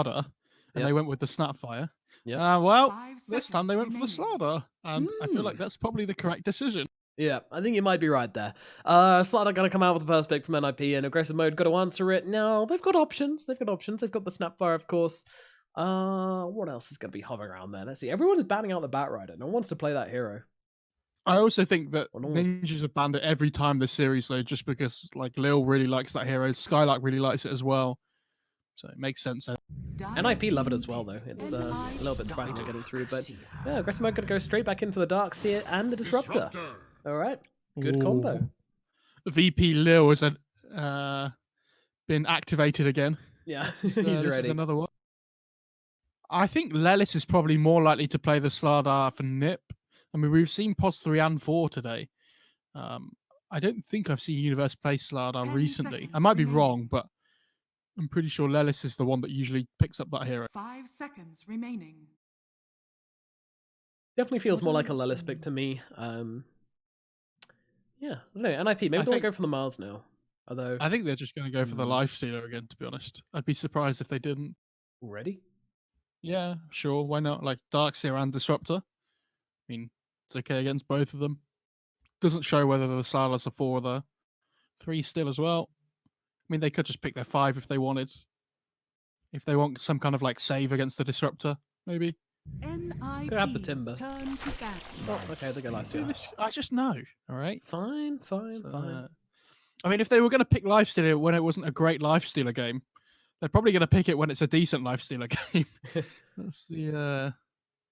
Slardar, and they went with the Snapfire. Yeah. Well, this time they went for the Slardar, and I feel like that's probably the correct decision. Yeah, I think you might be right there. Slardar gonna come out with the first pick from NiP, and aggressive mode got to answer it. Now they've got options. They've got the Snapfire, of course. What else is gonna be hovering around there? Let's see. Everyone is banning out the Batrider. No one wants to play that hero. I also think that Ninjas have banned it every time this series, though, just because like Lil really likes that hero, Skylark really likes it as well, so it makes sense. NiP love it as well, though. It's a little bit surprising to get it through, but yeah, aggressive mode gonna go straight back in for the Darkseer and the Disruptor. All right, good combo. VP Lil has been activated again. Yeah, he's ready. Another one. I think Lelis is probably more likely to play the Slardar for NiP. I mean, we've seen POS 3 and 4 today. I don't think I've seen Universe play Slardar recently. I might be wrong, but I'm pretty sure Lelis is the one that usually picks up that hero. 5 seconds remaining. Definitely feels more like a Lelis pick to me. Yeah, I don't know. NiP, maybe they'll go for the Mars now. Although I think they're just going to go for the Lifestealer again, to be honest. I'd be surprised if they didn't. Already? Yeah, sure. Why not? Like Darkseer and Disruptor. I mean, it's okay against both of them. Doesn't show whether the Silas are 4 or the 3 still as well. I mean, they could just pick their 5 if they wanted. If they want some kind of like save against the Disruptor, maybe. Could have the Timber. Oh, okay, they go Lifestealer. I just know, all right? Fine. I mean, if they were going to pick Lifestealer when it wasn't a great Lifestealer game, they're probably going to pick it when it's a decent Lifestealer game. That's the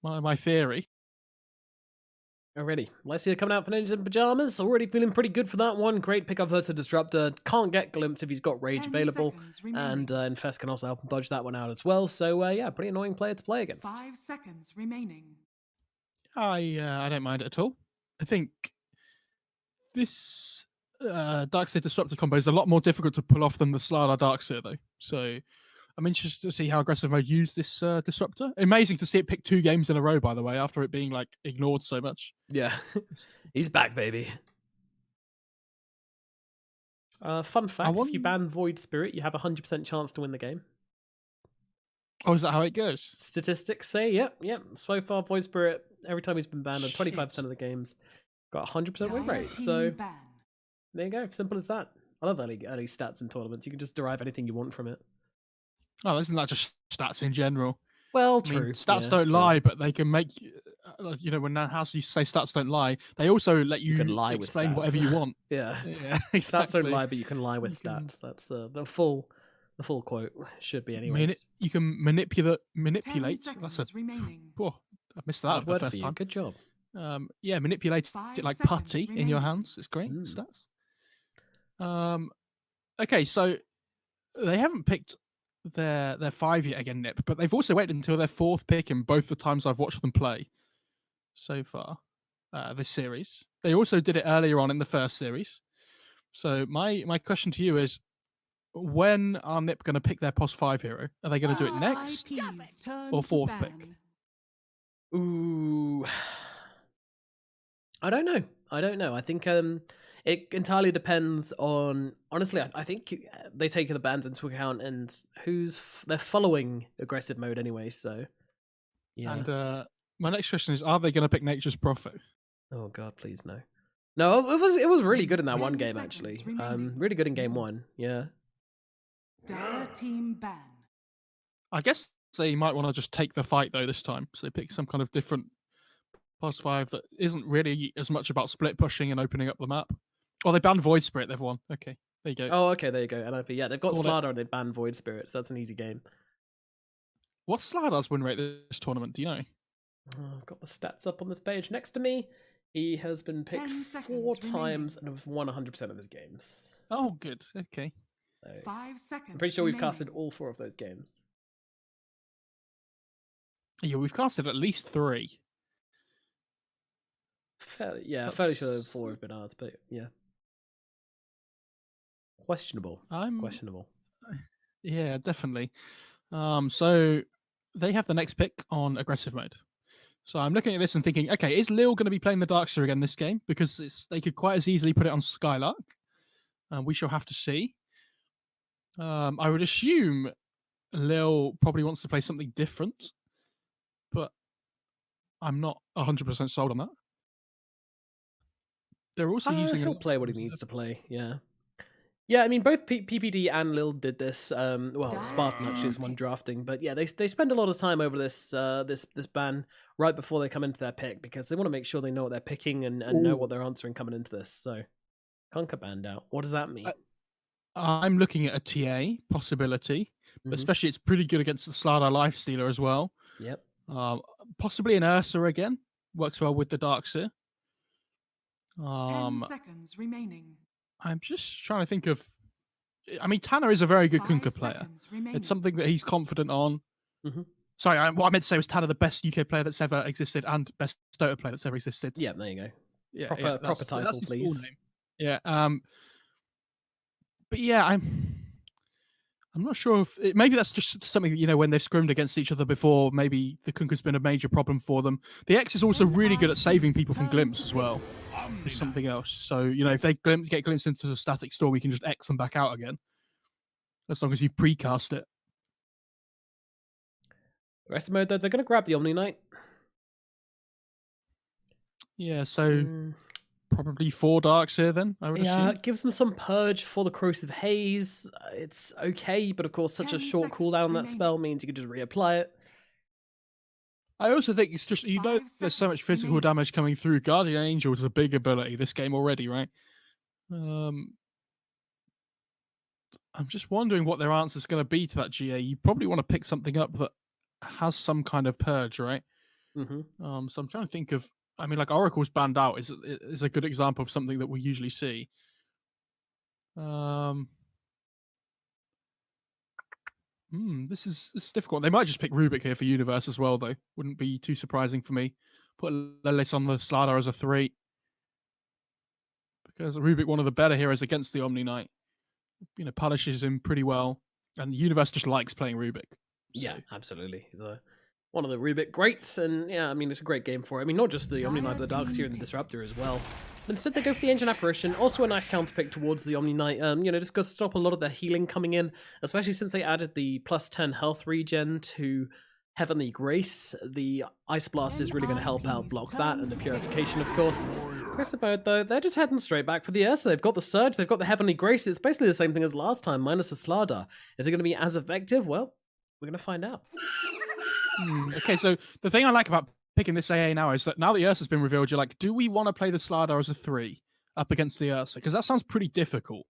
my theory. Already. Let's see it coming out for Ninjas in Pyjamas. Already feeling pretty good for that one. Great pick up versus Disruptor. Can't get Glimpse if he's got Rage available. And Infest can also help him dodge that one out as well. So, yeah, pretty annoying player to play against. 5 seconds remaining. I don't mind it at all. I think this Darkseer Disruptor combo is a lot more difficult to pull off than the Slardar Darkseer, though. So I'm interested to see how aggressive mode use this Disruptor. Amazing to see it pick 2 games in a row, by the way, after it being like ignored so much. Yeah, he's back, baby. Fun fact, if you ban Void Spirit, you have a 100% chance to win the game. Oh, is that how it goes? Statistics say, yep. So far, Void Spirit, every time he's been banned, on 25% of the games, got a 100% win rate. So there you go, simple as that. I love early stats in tournaments. You can just derive anything you want from it. Oh, isn't that just stats in general? Well, I true. mean, stats don't lie, but they can make, when House you say stats don't lie, they also let you, can lie explain with whatever you want. Yeah, exactly. Stats don't lie, but you can lie with stats. That's the full quote should be anyway. You can manipulate. That's a remaining. Oh, I missed that the first time. Good job. Yeah, manipulate it like putty in your hands. It's great stats. Okay, so they haven't picked their 5 yet again, NiP, but they've also waited until their 4th pick in both the times I've watched them play so far this series. They also did it earlier on in the first series. So my question to you is, when are NiP going to pick their POS 5 hero? Are they going to do it next or 4th pick? Ooh, I don't know. I think it entirely depends on. Honestly, I think they take the bans into account and they're following aggressive mode anyway. So yeah. And my next question is: are they going to pick Nature's Prophet? Oh God, please no. No, it was really good in that one game actually. Really good in game 1. Yeah. Team ban. I guess they might want to just take the fight though this time. So they pick some kind of different POS 5 that isn't really as much about split pushing and opening up the map. Oh, they banned Void Spirit. They've won. Okay, there you go. Oh, okay, there you go. NiP. Yeah, they've got Slardar and they banned Void Spirit, so that's an easy game. What's Slardar's win rate this tournament? Do you know? I've got the stats up on this page next to me. He has been picked 4 times and has won 100% of his games. Oh, good. Okay. So 5 seconds. I'm pretty sure we've casted all 4 of those games. Yeah, we've casted at least 3. Fairly sure 4 have been ours, but yeah. Questionable. Questionable. Yeah, definitely. So they have the next pick on aggressive mode. So I'm looking at this and thinking, okay, is Lil going to be playing the Darkseer again this game? Because they could quite as easily put it on Skylark. We shall have to see. I would assume Lil probably wants to play something different, but I'm not 100% sold on that. They're also using. He'll play what he needs to play. Yeah. Yeah, I mean, both PPD and Lil did this. Well, Spartan actually is one drafting, but yeah, they spend a lot of time over this this ban right before they come into their pick because they want to make sure they know what they're picking and know what they're answering coming into this. So, Conker banned out. What does that mean? I'm looking at a TA possibility, but especially it's pretty good against the Slardar Lifestealer as well. Yep. Possibly an Ursa again. Works well with the Darkseer. 10 seconds remaining. I'm just trying to think of. I mean, Tanner is a very good 5 Kunkka player. seconds remaining. It's something that he's confident on. Mm-hmm. Sorry, what I meant to say was Tanner, the best UK player that's ever existed and best Dota player that's ever existed. Yeah, there you go. Yeah, proper title, that's his please. full name. Yeah. But yeah, I'm not sure if maybe that's just something that, when they've scrimmed against each other before. Maybe the Kunkka's been a major problem for them. The X is also really good at saving people from glimpse as well. There's something else. So if they get glimpsed into the static storm, you can just X them back out again, as long as you've precast it. The rest of mode though, they're going to grab the Omni Knight. Yeah, so probably 4 Darkseer then, I would assume. Yeah, gives them some purge for the Corrosive Haze. It's okay, but of course such a 10 short seconds cooldown that remaining. spell means you can just reapply it. I also think it's just, 5 there's so much seconds physical remaining. damage coming through. Guardian Angel is a big ability this game already, right? I'm just wondering what their answer is going to be to that GA. You probably want to pick something up that has some kind of purge, right? Mm-hmm. So I'm trying to think of. I mean, like Oracle's banned out is a good example of something that we usually see. This is difficult. They might just pick Rubik here for Universe as well, though. Wouldn't be too surprising for me. Put Lelis on the Slardar as a 3. Because Rubik, one of the better heroes against the Omni Knight, punishes him pretty well. And Universe just likes playing Rubik. So. Yeah, absolutely. He's one of the Rubik greats, and yeah, I mean, it's a great game for it. I mean, not just the Omni Knight, but the Darkseer and the Disruptor as well. But instead, they go for the Ancient Apparition, also a nice counter pick towards the Omni Knight. Just to stop a lot of their healing coming in, especially since they added the plus 10 health regen to Heavenly Grace. The Ice Blast is really going to help out block that, and the Purification, of course. Rest of mode, though, they're just heading straight back for the Ursa. They've got the Surge, they've got the Heavenly Grace. It's basically the same thing as last time, minus the Slardar. Is it going to be as effective? Well, we're going to find out. Okay, so the thing I like about picking this AA now is that now the Ursa's been revealed, you're like, do we want to play the Slardar as a 3 up against the Ursa? Because that sounds pretty difficult.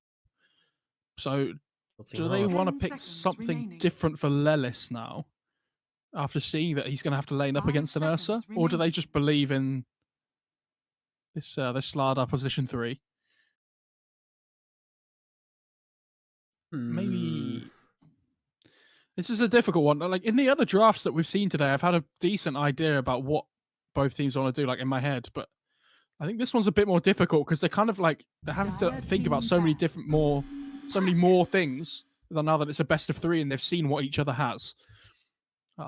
So do they want to pick something different for Lelis now after seeing that he's going to have to lane up against an Ursa? Or do they just believe in this Slardar position 3? Maybe... This is a difficult one. Like in the other drafts that we've seen today, I've had a decent idea about what both teams want to do, like in my head. But I think this one's a bit more difficult because they're kind of like they're having to think about so many more things than now that it's a best of 3 and they've seen what each other has.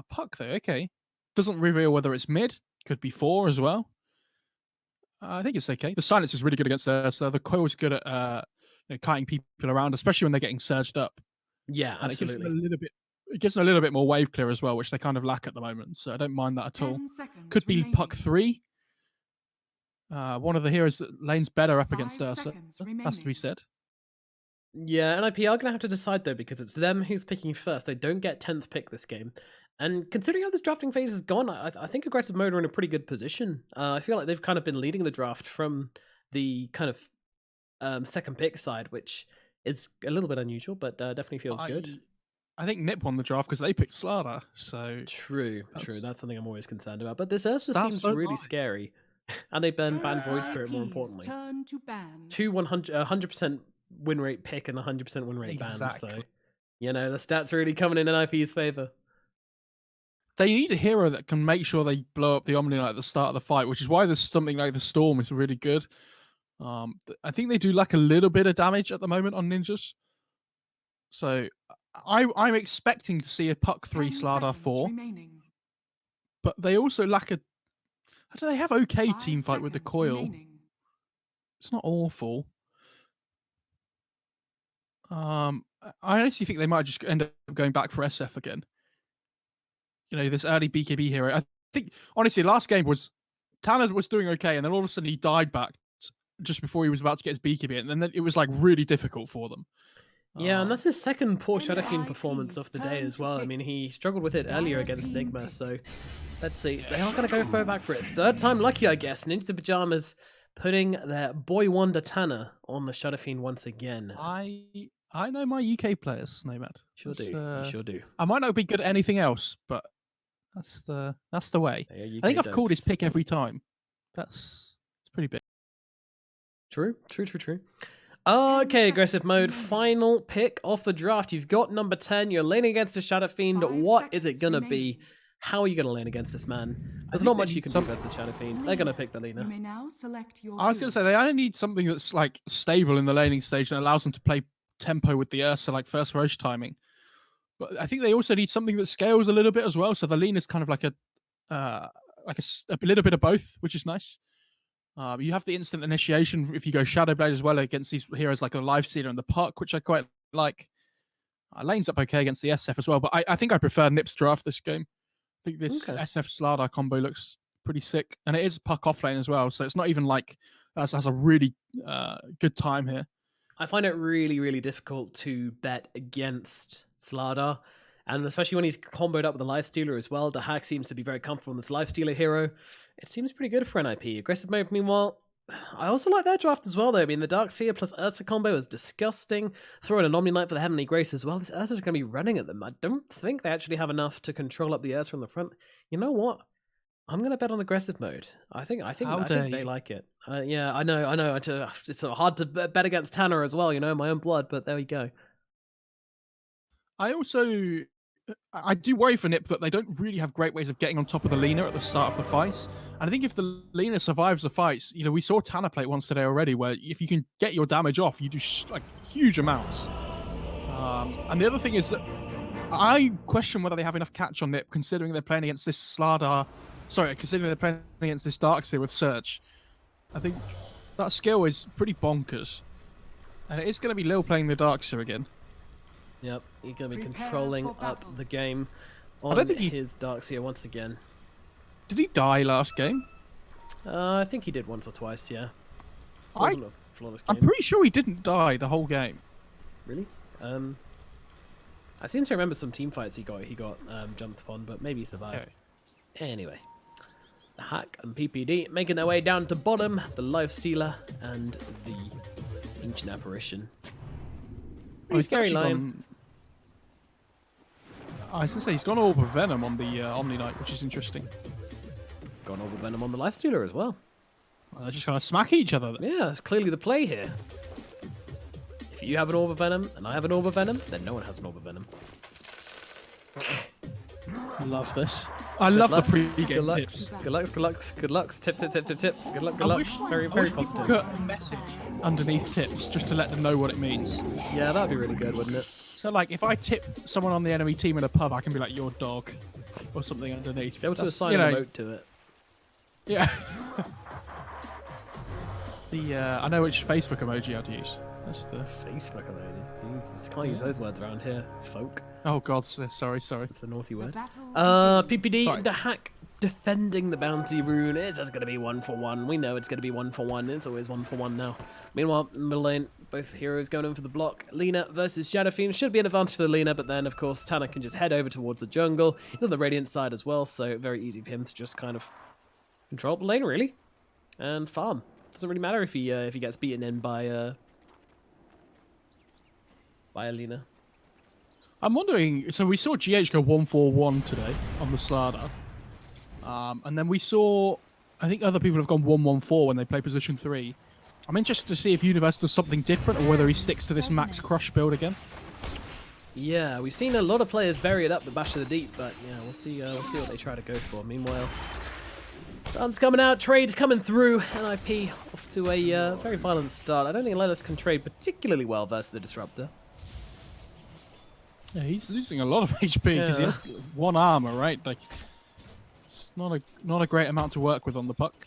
Puck though, okay, doesn't reveal whether it's mid. Could be 4 as well. I think it's okay. The silence is really good against Ursa. The coil's good at kiting people around, especially when they're getting surged up. Yeah, and absolutely. It gives them a little bit more wave clear as well, which they kind of lack at the moment. So I don't mind that at all. Could be Puck 3. One of the heroes that lanes better up against Ursa. Has to be said. Yeah, NiP are going to have to decide though, because it's them who's picking first. They don't get 10th pick this game. And considering how this drafting phase has gone, I think Aggressive Mode are in a pretty good position. I feel like they've kind of been leading the draft from the kind of second pick side, which is a little bit unusual, but definitely feels good. I think NiP won the draft because they picked Slardar. So true. That's something I'm always concerned about. But this Ursa seems really scary, and they banned Void Spirit more importantly. 100% win rate pick and 100% win rate bans. So the stats are really coming in NiP's favor. They need a hero that can make sure they blow up the Omni Knight at the start of the fight, which is why there's something like the Storm is really good. I think they do lack a little bit of damage at the moment on ninjas. So I'm expecting to see a Puck 3 Slardar 4. But they also lack a... How do they have okay team fight with the coil? It's not awful. I honestly think they might just end up going back for SF again. You know, this early BKB hero. I think, honestly, last game was Tanner was doing okay, and then all of a sudden he died back just before he was about to get his BKB, and then it was like really difficult for them. Yeah, and that's his second poor Shadowfiend performance of the day as well. I mean, he struggled with it earlier against Enigma, so let's see. They are going to go back for it. Third time lucky, I guess. Ninja Pyjamas putting their boy wonder Tanner on the Shadowfiend once again. I know my UK players, Nomad. Sure do. You sure do. I might not be good at anything else, but that's the way. I think I've called his pick every time. It's pretty big. True. Okay, aggressive mode. Final pick off the draft. You've got number 10. You're laning against the Shadowfiend. What is it going to be? How are you going to lane against this man? There's not much you can do against the Shadowfiend. They're going to pick the laner. You may now select your I was going to say, they only need something that's like stable in the laning stage and allows them to play tempo with the Ursa, like first Roche timing. But I think they also need something that scales a little bit as well. So the lean is kind of like a little bit of both, which is nice. You have the instant initiation if you go Shadowblade as well against these heroes like a Lifestealer and the Puck, which I quite like. Lane's up okay against the SF as well, but I think I prefer NiP's draft this game. I think this SF Slardar combo looks pretty sick, and it is Puck offlane as well, so it's not even like that has a really good time here. I find it really, really difficult to bet against Slardar, and especially when he's comboed up with a Lifestealer as well. The hack seems to be very comfortable in this Lifestealer hero. It seems pretty good for NiP. Aggressive mode, meanwhile, I also like their draft as well, though. I mean, the Darkseer plus Ursa combo is disgusting. Throw in an Omni Knight for the Heavenly Grace as well. This Ursa's going to be running at them. I don't think they actually have enough to control up the Ursa from the front. You know what? I'm going to bet on aggressive mode. I think they like it. Yeah, I know. It's hard to bet against Tanner as well, you know, my own blood, but there we go. I do worry for NiP that they don't really have great ways of getting on top of the Lina at the start of the fights. And I think if the Lina survives the fights, you know, we saw Tanner play it once today already, where if you can get your damage off, you do like huge amounts. And the other thing is that I question whether they have enough catch on NiP, considering they're playing against this considering they're playing against this Darkseer with Surge. I think that skill is pretty bonkers. And it is going to be Lil playing the Darkseer again. Yep, he's going to be controlling up the game on his Darkseer once again. Did he die last game? I think he did once or twice, yeah. I'm pretty sure he didn't die the whole game. Really? I seem to remember some team fights he got jumped upon, but maybe he survived. Okay. Anyway, the Hack and PPD making their way down to bottom, the Lifestealer and the Ancient Apparition. He's scary line. I was going to say, he's gone Orb of Venom on the Omni Knight, which is interesting. Gone Orb of Venom on the Lifestealer as well. They're just going to smack each other. Yeah, that's clearly the play here. If you have an Orb of Venom and I have an Orb of Venom, then no one has an Orb of Venom. I love this. I love the pre-game tips. Good luck. Tip. Good luck. Very positive. Put a message underneath tips just to let them know what it means. Yeah, that'd be really good, wouldn't it? So, like, if I tip someone on the enemy team in a pub, I can be like, "Your dog," or something underneath. Be able to assign a note to it. Yeah. I know which Facebook emoji I'd use. That's the Facebook emoji. You can't use those words around here, folk. Oh God, sorry. It's a naughty word. PPD, the Hack defending the bounty rune. It's just going to be 1-for-1. We know it's going to be 1-for-1. It's always 1-for-1 now. Meanwhile, middle lane, both heroes going in for the block. Lina versus Shadowfiend should be an advantage for the Lina, but then, of course, Tanner can just head over towards the jungle. He's on the Radiant side as well, so very easy for him to just kind of control the lane, really, and farm. Doesn't really matter if he gets beaten in by Lina. I'm wondering, so we saw GH go 1-4-1 today on the Slardar. And then we saw, I think other people have gone 1-1-4 when they play position 3. I'm interested to see if Universe does something different or whether he sticks to this Max Crush build again. Yeah, we've seen a lot of players vary it up with Bash of the Deep, but yeah, we'll see what they try to go for. Meanwhile, Sun's coming out, trades coming through, NiP off to a very violent start. I don't think Lelis can trade particularly well versus the Disruptor. Yeah, he's losing a lot of HP because he has one armor, right? Like, it's not a great amount to work with on the Puck.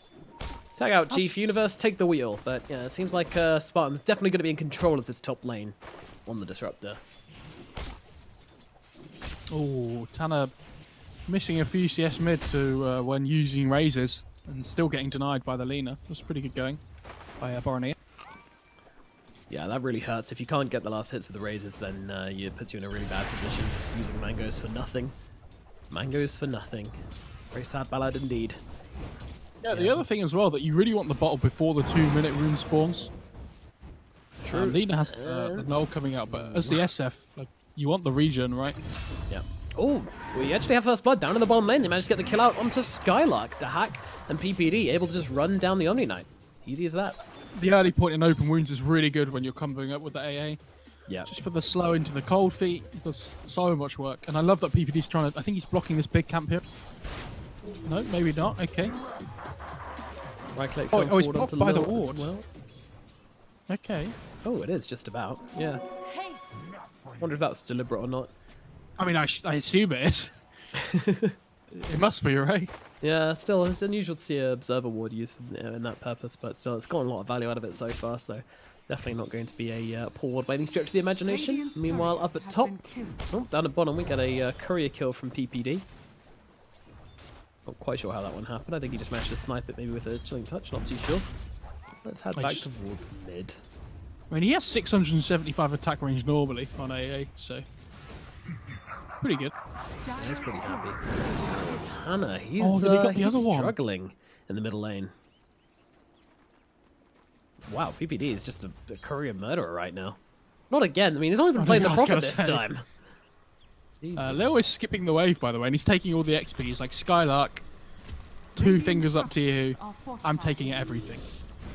Tag out, Chief. Universe, take the wheel. But yeah, it seems like Spartan's definitely going to be in control of this top lane on the Disruptor. Oh, Tanner missing a few CS mid to when using razors and still getting denied by the Lina. That's pretty good going by Boromir. Yeah, that really hurts. If you can't get the last hits with the razors, then it puts you in a really bad position. Just using mangoes for nothing. Mangoes for nothing. Very sad ballad indeed. Yeah, the other thing as well, that you really want the bottle before the 2-minute rune spawns. True. Lina has the null coming out, but as the SF, like, you want the regen, right? Yeah. Oh, we actually have first blood down in the bottom lane. They managed to get the kill out onto Skylark. The hack and PPD able to just run down the Omni Knight. Easy as that. The early point in open wounds is really good when you're comboing up with the AA. Yeah. Just for the slow into the cold feet, it does so much work. And I love that PPD's trying to... I think he's blocking this big camp here. No, maybe not. Okay. Right click. Oh, he's blocked by the ward. Well. Okay. Oh, it is just about. Yeah. Wonder if that's deliberate or not. I mean, I assume it is. It must be, right? Yeah, still, it's unusual to see an Observer Ward used for, in that purpose, but still, it's gotten a lot of value out of it so far, so definitely not going to be a poor ward by any stretch of the imagination. Radiant's Meanwhile, turret up at has top, been killed. oh, down at bottom, we get a courier kill from PPD. Not quite sure how that one happened. I think he just managed to snipe it maybe with a chilling touch, not too sure. Let's head back towards mid. I mean, he has 675 attack range normally on AA, so... Pretty good. He's pretty happy. Tanner, he's, Oh, then he got the other one. struggling in the middle lane. Wow, PPD is just a courier murderer right now. Not again. I mean, he's not even playing the Prophet this time. Leo is skipping the wave, by the way, and he's taking all the XP. He's like, Skylark, 2 fingers up to you. I'm taking everything.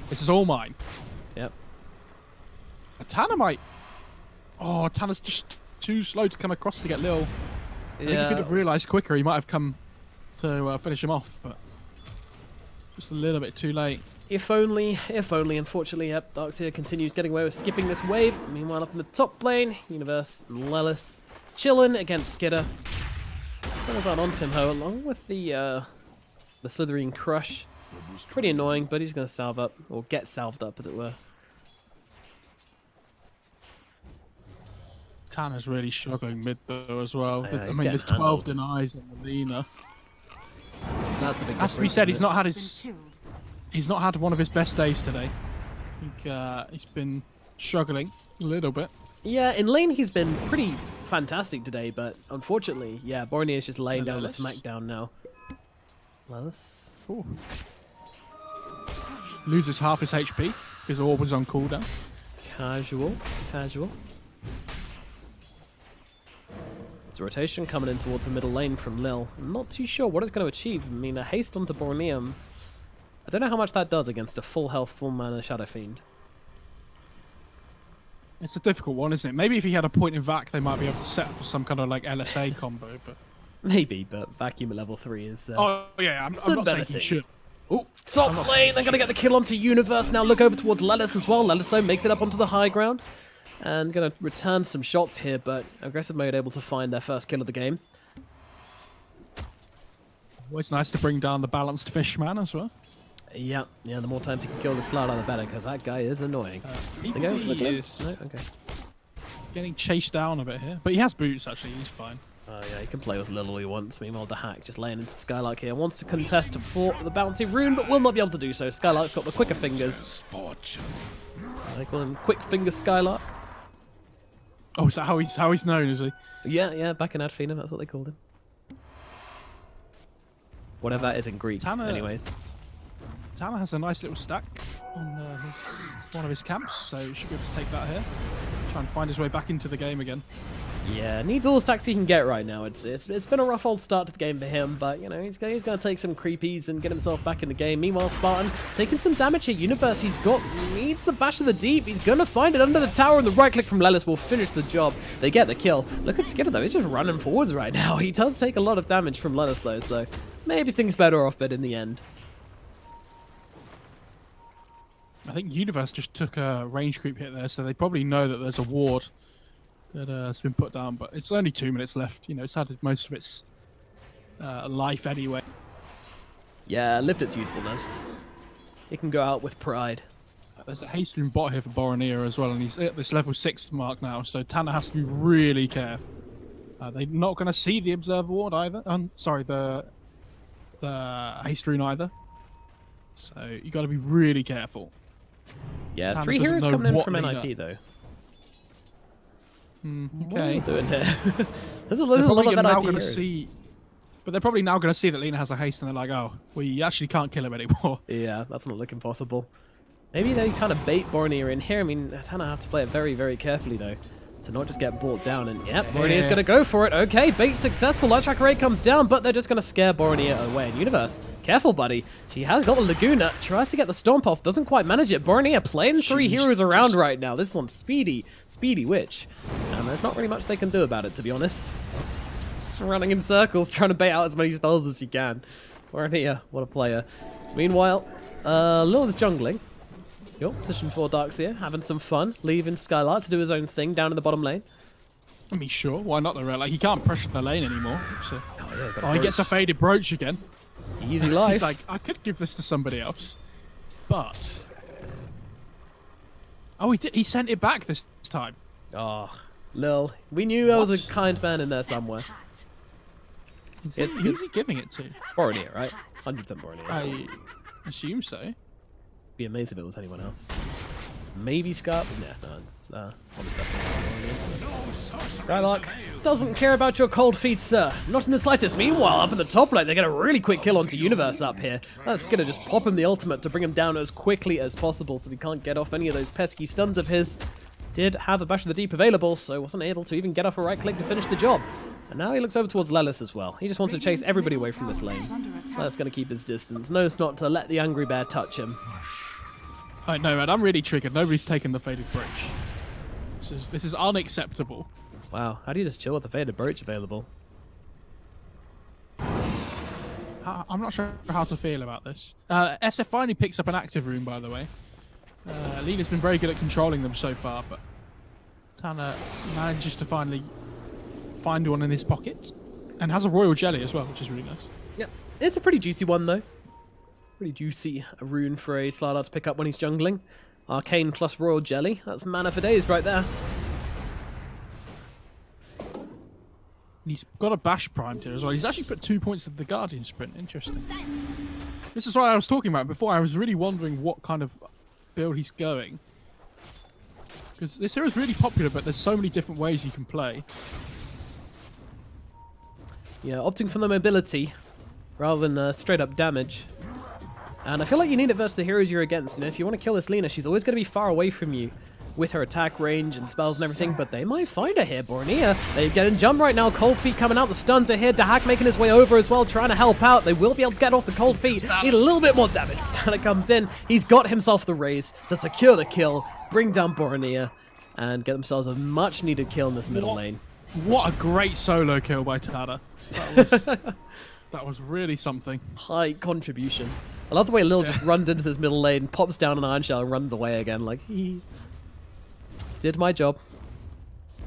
This is all mine. Yep. Tanner might... Oh, Tanner's just too slow to come across to get Lil. I think if he'd have realised quicker, he might have come to finish him off, but just a little bit too late. If only, unfortunately, yep, Darkseer continues getting away with skipping this wave. Meanwhile, up in the top lane, Universe and Lelis chilling against Skidder. Someone's on Timho along with the Slitherine Crush. Pretty annoying, but he's going to salve up, or get salved up, as it were. Tanner's really struggling mid though as well. Yeah, I mean, there's 12 denies on the Lina. That's a big Has to be difference, said, isn't it? he's not had one of his best days today. I think he's been struggling a little bit. Yeah, in lane he's been pretty fantastic today, but unfortunately, yeah, Boromir is just laying down the smackdown now. Lelis. Ooh. Loses half his HP because Orb was on cooldown. Casual. It's a rotation coming in towards the middle lane from Lil. I'm not too sure what it's going to achieve. I mean, a haste onto Boromir. I don't know how much that does against a full health, full mana Shadow Fiend. It's a difficult one, isn't it? Maybe if he had a point in Vac, they might be able to set up for some kind of like LSA combo. But maybe, but vacuum at level 3 is. Oh yeah, I'm not saying he should. Oh, top lane! They're gonna get the kill onto Universe now. Look over towards Lelis as well. Lelis though makes it up onto the high ground. And going to return some shots here, but Aggressive Mode able to find their first kill of the game. Always nice to bring down the balanced Fishman as well. Yeah, the more times you can kill the Slider, the better, because that guy is annoying. They're going for the kill? No? Okay. Getting chased down a bit here. But he has boots, actually. He's fine. Yeah, he can play with Lil all he wants. Meanwhile, the hack just laying into Skylark here. Wants to contest for the bounty rune, but will not be able to do so. Skylark's got the quicker fingers. They call him Quick Finger Skylark. Oh, is that how he's known, is he? Yeah, back in Adfina, that's what they called him. Whatever that is in Greek, anyways. Tanner has a nice little stack on one of his camps, so he should be able to take that here. Try and find his way back into the game again. Yeah, needs all the stacks he can get right now. It's been a rough old start to the game for him, but you know he's going to take some creepies and get himself back in the game. Meanwhile, Spartan taking some damage here. Universe, needs the bash of the deep. He's going to find it under the tower, and the right click from Lelis will finish the job. They get the kill. Look at Skidder though; he's just running forwards right now. He does take a lot of damage from Lelis though, so maybe things better off, but in the end. I think Universe just took a range creep hit there, so they probably know that there's a ward that has been put down, but it's only 2 minutes left. You know, it's had most of its life anyway. Yeah, lived its usefulness. It can go out with pride. There's a hastening bot here for Boromir as well, and he's at this level 6 mark now, so Tanner has to be really careful. They're not going to see the Observer Ward either. Sorry, the Haste Rune either. So you got to be really careful. Yeah, Tanner 3 doesn't heroes know coming in what from Lina- NiP though. What are Okay. we doing here? there's a They're lot probably of now NiP going to heroes. see, but they're probably now going to see that Lina has a haste, and they're like, "Oh, we actually can't kill him anymore." Yeah, that's not looking possible. Maybe they kind of bait Borneo in here. I mean, Tanner have to play it very, very carefully though, to not just get brought down. And yep, Borneo's going to go for it. Okay, bait successful. Light Track Array comes down, but they're just going to scare Borneo away. And Universe, careful, buddy. She has got the Laguna. Tries to get the Stomp off. Doesn't quite manage it. Borneo playing 3 heroes around right now. This one's Speedy Witch. And there's not really much they can do about it, to be honest. Just running in circles, trying to bait out as many spells as she can. Borneo, what a player. Meanwhile, Lil's jungling. Yo, position 4 Darkseer, having some fun, leaving Skylark to do his own thing down in the bottom lane. I mean, sure, why not? Like, he can't pressure the lane anymore. So. Oh, He gets a faded brooch again. Easy life. He's like, I could give this to somebody else, but oh, he did. He sent it back this time. Oh, Lil, we knew there was a kind man in there somewhere. Who's he giving it to? Borneo, right? 100% Borneo. I assume so. Be amazed if it was anyone else. Maybe Scarp? No, it's on the second. Skylark doesn't care about your cold feet, sir. Not in the slightest. Meanwhile, up in the top lane, they get a really quick kill onto Universe up here. That's gonna just pop him the ultimate to bring him down as quickly as possible so he can't get off any of those pesky stuns of his. Did have a Bash of the Deep available, so wasn't able to even get off a right click to finish the job. And now he looks over towards Lelis as well. He just wants to chase everybody away from this lane. That's going to keep his distance. Knows not to let the Angry Bear touch him. I know, man. I'm really triggered. Nobody's taken the faded brooch. This is unacceptable. Wow, how do you just chill with the faded brooch available? I'm not sure how to feel about this. SF finally picks up an active rune, by the way. Lina's been very good at controlling them so far, but Tanner manages to finally find one in his pocket, and has a royal jelly as well, which is really nice. Yep, it's a pretty juicy one though. Pretty juicy rune for a Slardar to pick up when he's jungling. Arcane plus royal jelly. That's mana for days right there. He's got a bash primed here as well. He's actually put 2 points of the Guardian sprint. Interesting. This is what I was talking about before. I was really wondering what kind of build he's going, because this hero is really popular, but there's so many different ways you can play. Yeah, opting for the mobility rather than straight up damage. And I feel like you need it versus the heroes you're against. You know, if you want to kill this Lina, she's always going to be far away from you with her attack range and spells and everything, but they might find her here. Borneo, they're getting jump right now. Cold Feet coming out. The stuns are here. Dahak making his way over as well, trying to help out. They will be able to get off the Cold Feet. Need a little bit more damage. Tanner comes in. He's got himself the raise to secure the kill, bring down Borneo, and get themselves a much needed kill in this middle lane. What a great solo kill by Tanner. That was really something. High contribution. I love the way Lil just runs into this middle lane, pops down an Iron Shell, and runs away again. Like, he did my job.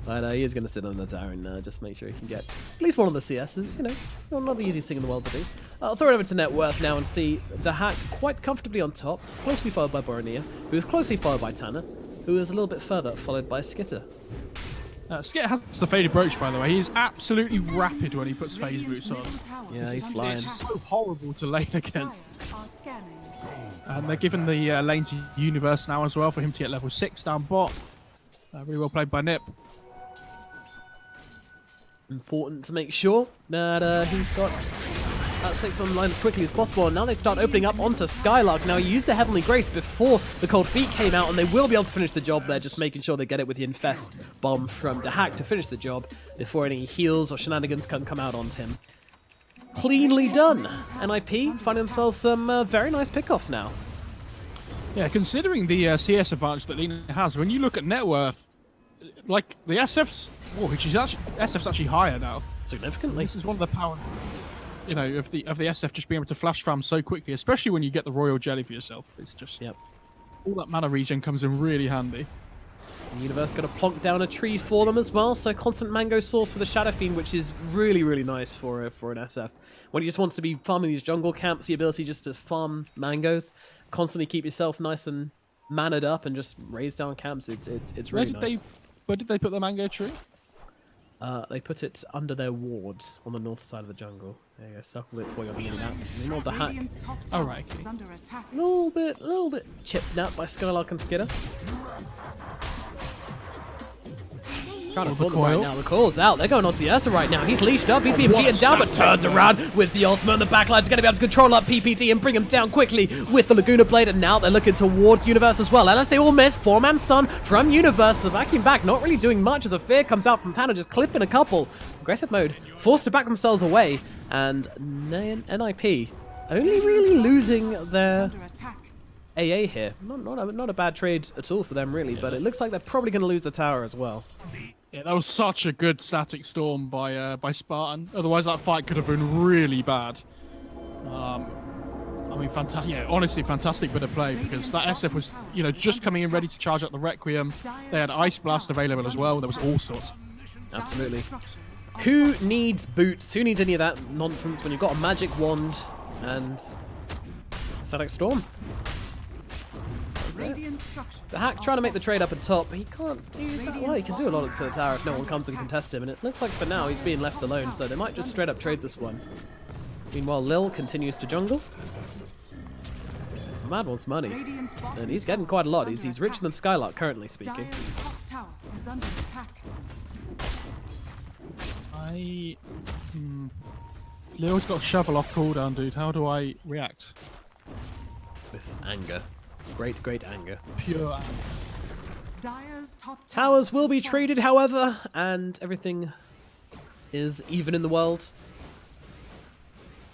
But he is going to sit on the tower and just make sure he can get at least one of the CSs. You know, not the easiest thing in the world to do. I'll throw it over to Net Worth now and see Dahak quite comfortably on top, closely followed by Borneo, who is closely followed by Tanner, who is a little bit further followed by Skitter. Skit has the faded brooch, by the way. He's absolutely rapid when he puts phase boots on. Yeah, he's flying. It's so horrible to lane against. And they're giving the lane to Universe now as well for him to get level 6 down bot. Really well played by NiP. Important to make sure that he's got that 6 online as quickly as possible. And now they start opening up onto Skylark. Now, he used the Heavenly Grace before the Cold Feet came out, and they will be able to finish the job there, just making sure they get it with the Infest bomb from Dahak to finish the job before any heals or shenanigans can come out onto him. Cleanly done. NiP find themselves some very nice pickoffs now. Yeah, considering the CS advantage that Lina has, when you look at net worth, like the SF's, SF's actually higher now. Significantly. This is one of the powers, you know, of the SF just being able to flash farm so quickly, especially when you get the royal jelly for yourself. It's just all that mana regen comes in really handy. The Universe got to plonk down a tree for them as well, so constant mango source for the Shadow Fiend, which is really, really nice for an SF. When he just wants to be farming these jungle camps, the ability just to farm mangoes, constantly keep yourself nice and mannered up and just raise down camps, it's really nice. Where did they put the mango tree? They put it under their ward on the north side of the jungle. There you go, circle it for you on the mini-map. Meanwhile, the hack, Radiant's top All tower right, okay. is under attack. a little bit chipped out by Skylark and Skidder. Trying to taunt them right now. The coil's out. They're going on to the Ursa right now. He's leashed up. He's being beaten down, but turns around with the ultimate. And the backline's going to be able to control up PPD and bring him down quickly with the Laguna Blade. And now they're looking towards Universe as well. LSA all miss. 4-man stun from Universe. The vacuum back, not really doing much as a fear comes out from Tanner, just clipping a couple. Aggressive mode, forced to back themselves away. And NiP only really losing their Under attack. AA here. Not a bad trade at all for them, really. But it looks like they're probably going to lose the tower as well. Yeah, that was such a good static storm by Spartan. Otherwise, that fight could have been really bad. I mean, fantastic. Yeah, honestly, fantastic bit of play because that SF was, just coming in ready to charge up the Requiem. They had Ice Blast available as well. There was all sorts. Absolutely. Who needs boots? Who needs any of that nonsense when you've got a magic wand and static storm? Radiant structures The hack trying to make the trade up at top, but he can't do that well. He can do a lot to the tower if no one comes and contests him, and it looks like for now he's being left alone, so they might just straight up trade this one. Meanwhile, Lil continues to jungle. Mad wants money, Radiant's bottom and he's getting quite a lot. He's richer than Skylark, currently speaking. Dire's top tower is under attack. Leo's got a shovel off cooldown, dude. How do I react? With anger. Great anger. Pure anger. Dire's top Towers will is be falling. traded, however, and everything is even in the world.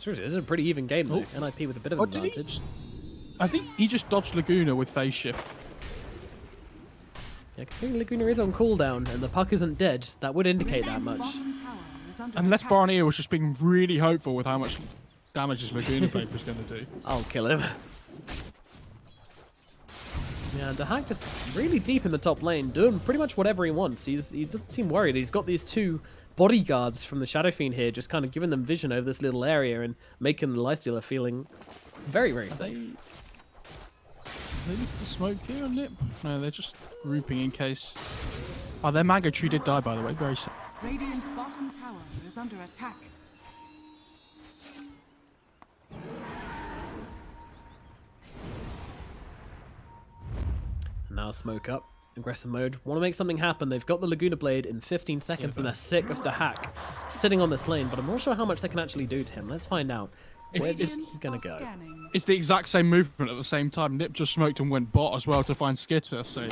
Seriously, this is a pretty even game, though. NiP with a bit of an did he? advantage. I think he just dodged Laguna with phase shift. Yeah, considering Laguna is on cooldown and the puck isn't dead, that would indicate that Radiant's much. bottom tower is under Unless attack. Barnier was just being really hopeful with how much damage his Laguna Blade was going to do. I'll kill him. Yeah, the hack just really deep in the top lane, doing pretty much whatever he wants. He doesn't seem worried. He's got these two bodyguards from the Shadow Fiend here, just kind of giving them vision over this little area and making the Lifestealer feeling very, very safe. They need to smoke here on NiP? No, they're just grouping in case. Oh, their Mango Tree did die, by the way. Very sad. Radiant's bottom tower is under attack. Now smoke up. Aggressive mode. Want to make something happen. They've got the Laguna Blade in 15 seconds and they're sick of the hack sitting on this lane, but I'm not sure how much they can actually do to him. Let's find out. Where's he going to go? Scanning. It's the exact same movement at the same time. NiP just smoked and went bot as well to find Skitter, so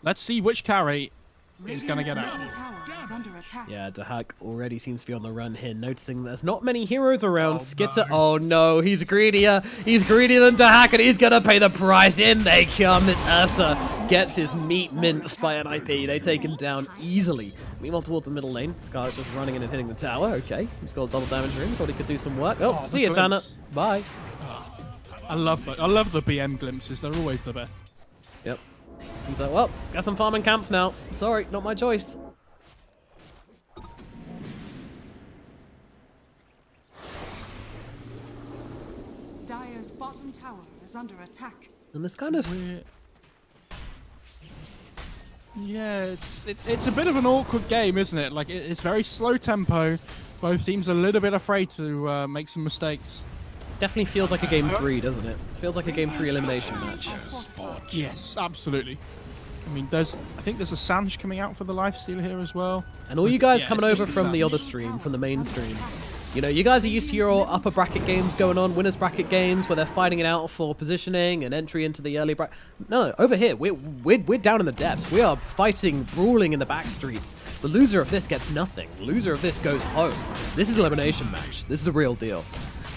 let's see which carry is going to get out. Radiant's tower is under attack. Yeah, the hack already seems to be on the run here, noticing there's not many heroes around. Skitter, oh no, he's greedier. He's greedier than Dahak, and he's gonna pay the price. In they come. This Ursa gets his meat minced by an IP. They take him down easily. Meanwhile, towards the middle lane, Scar's just running in and hitting the tower. Okay, he's got a double damage ring. Thought he could do some work. Oh, see you, Tanner. glimpse. Bye. I love that. I love the BM glimpses. They're always the best. Yep. He's like, well, got some farming camps now. Sorry, not my choice. Dire's bottom tower is under attack. And this kind of... Yeah, it's a bit of an awkward game, isn't it? Like it's very slow tempo. Both teams are a little bit afraid to make some mistakes. Definitely feels like a game 3, doesn't it? It feels like a game 3 elimination match. Yes, absolutely. I mean, I think there's a Sanj coming out for the Lifesteal here as well. And all you guys Yeah, coming it's over just from the Sanj. other stream, from the main stream. You know, you guys are used to your upper bracket games going on, winners bracket games, where they're fighting it out for positioning and entry into the early bracket. No, over here, we're down in the depths. We are fighting, brawling in the back streets. The loser of this gets nothing. The loser of this goes home. This is an elimination match. This is a real deal.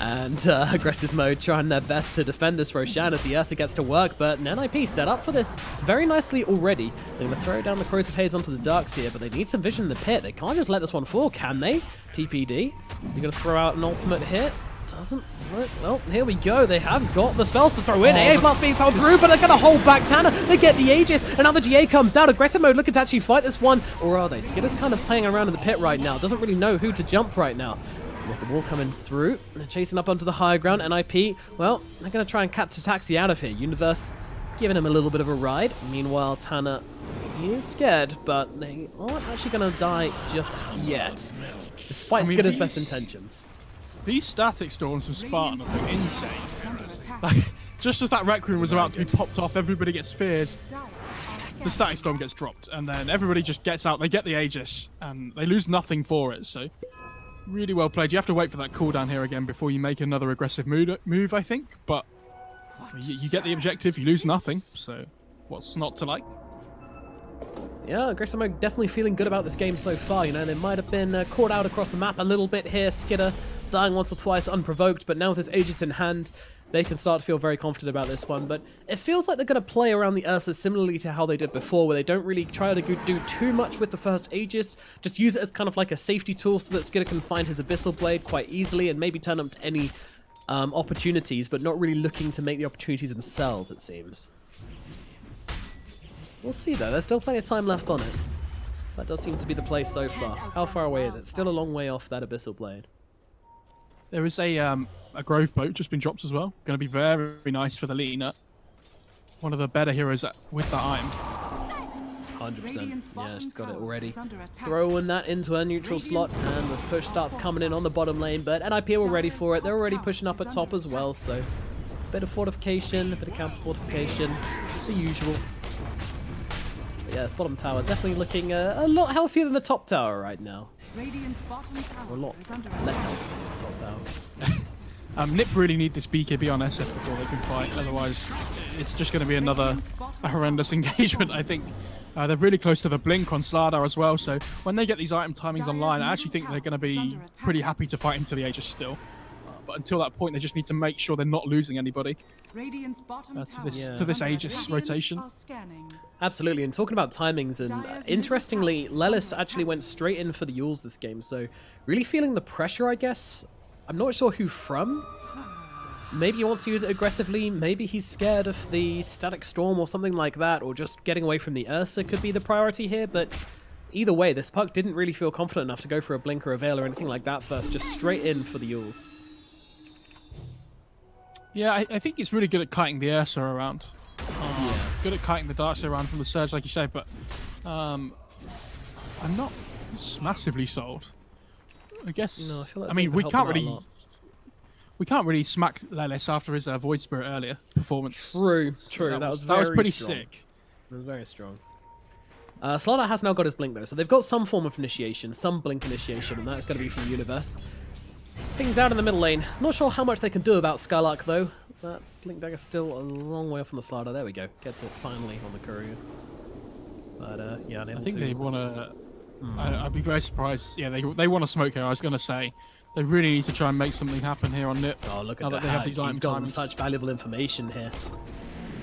And aggressive mode trying their best to defend this Roshan as the Ursa gets to work, but NiP set up for this very nicely already. They're going to throw down the Crows of Haze onto the Darks here, but they need some vision in the pit. They can't just let this one fall, can they? PPD. They're going to throw out an ultimate hit. Doesn't work. Well, here we go. They have got the spells to throw in. AA Blast being thrown through, but they're going to hold back Tanner. They get the Aegis, and now the GA comes out. Aggressive mode looking to actually fight this one, or are they? Skitter's kind of playing around in the pit right now. Doesn't really know who to jump right now. With the wall coming through, they're chasing up onto the higher ground. NiP, well, they're going to try and catch a taxi out of here. Universe giving him a little bit of a ride. Meanwhile, Tanner, he is scared, but they aren't actually going to die just yet, despite Skitter's best intentions. These static storms from Spartan are insane. Like, just as that Requiem was about to be popped off, everybody gets feared. The static storm gets dropped, and then everybody just gets out. They get the Aegis, and they lose nothing for it. So, really well played. You have to wait for that cooldown here again before you make another aggressive move, I think. But you get the objective, you lose nothing. So, what's not to like? Yeah, aggressive mode definitely feeling good about this game so far. You know, they might have been caught out across the map a little bit here. Skitter dying once or twice unprovoked, but now with his Aegis in hand, they can start to feel very confident about this one. But it feels like they're going to play around the Ursa similarly to how they did before, where they don't really try to do too much with the first Aegis, just use it as kind of like a safety tool so that Skitter can find his Abyssal Blade quite easily and maybe turn up to any opportunities, but not really looking to make the opportunities themselves, it seems. We'll see though, there's still plenty of time left on it. That does seem to be the play so far. How far away is it? Still a long way off that Abyssal Blade. There is a Grove boat just been dropped as well. Going to be very, very nice for the Lina. One of the better heroes with that item. 100%. Yeah, she's got it already. Throwing that into her neutral slot, and the push starts coming in on the bottom lane, but NiP are ready for it. They're already pushing up at top as well, so a bit of fortification, a bit of counter fortification, the usual. But yeah, this bottom tower definitely looking a lot healthier than the top tower right now. Or a lot less healthy than the top tower. NiP really need this BKB on SF before they can fight, otherwise it's just going to be another horrendous engagement, I think. They're really close to the blink on Slardar as well, so when they get these item timings online, I actually think they're going to be pretty happy to fight into the Aegis still. But until that point, they just need to make sure they're not losing anybody to this Aegis rotation. Absolutely, and talking about timings, and interestingly, Lelis actually went straight in for the Yules this game, so really feeling the pressure, I guess. I'm not sure who from. Maybe he wants to use it aggressively, maybe he's scared of the Static Storm or something like that, or just getting away from the Ursa could be the priority here, but either way, this puck didn't really feel confident enough to go for a blink or a veil or anything like that first, just straight in for the Yules. Yeah, I think it's really good at kiting the Ursa around. Good at kiting the Darkseid around from the Surge, like you say, but I'm not massively sold. I guess. No, I feel like we can't really smack Lelis after his Void Spirit earlier performance. True. So that was pretty strong. sick. It was very strong. Slardar has now got his blink though, so they've got some form of initiation, some blink initiation, and that's going to be from the Universe. Things out in the middle lane. Not sure how much they can do about Skylark though. That blink dagger's still a long way off on the Slardar. There we go. Gets it finally on the courier. But yeah, I think they want to. I'd be very surprised. Yeah, they want to smoke here. I was going to say they really need to try and make something happen here on NiP. Oh, look at now that they have these item timings. Such valuable information here.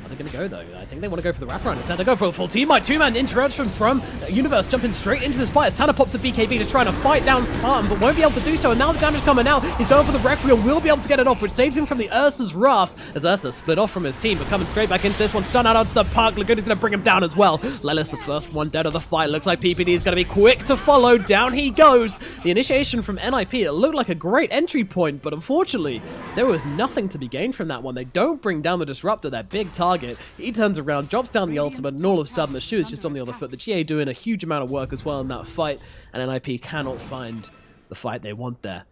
Are they going to go though? I think they want to go for the wraparound instead. They go for a full team. Two-man interruption from Universe jumping straight into this fight. As Tanner pops a BKB just trying to fight down Spartan, but won't be able to do so. And now the damage coming out. He's going for the Requiem. Will be able to get it off, which saves him from the Ursa's wrath. As Ursa split off from his team, but coming straight back into this one. Stun out onto the park. Lagoon is going to bring him down as well. Lelis, the first one dead of the fight. Looks like PPD is going to be quick to follow. Down he goes. The initiation from NiP. It looked like a great entry point, but unfortunately, there was nothing to be gained from that one. They don't bring down the Disruptor, their big target. He turns around, drops down the ultimate, and all of a sudden the shoe is just on the other foot. The GA doing a huge amount of work as well in that fight, and NiP cannot find the fight they want there.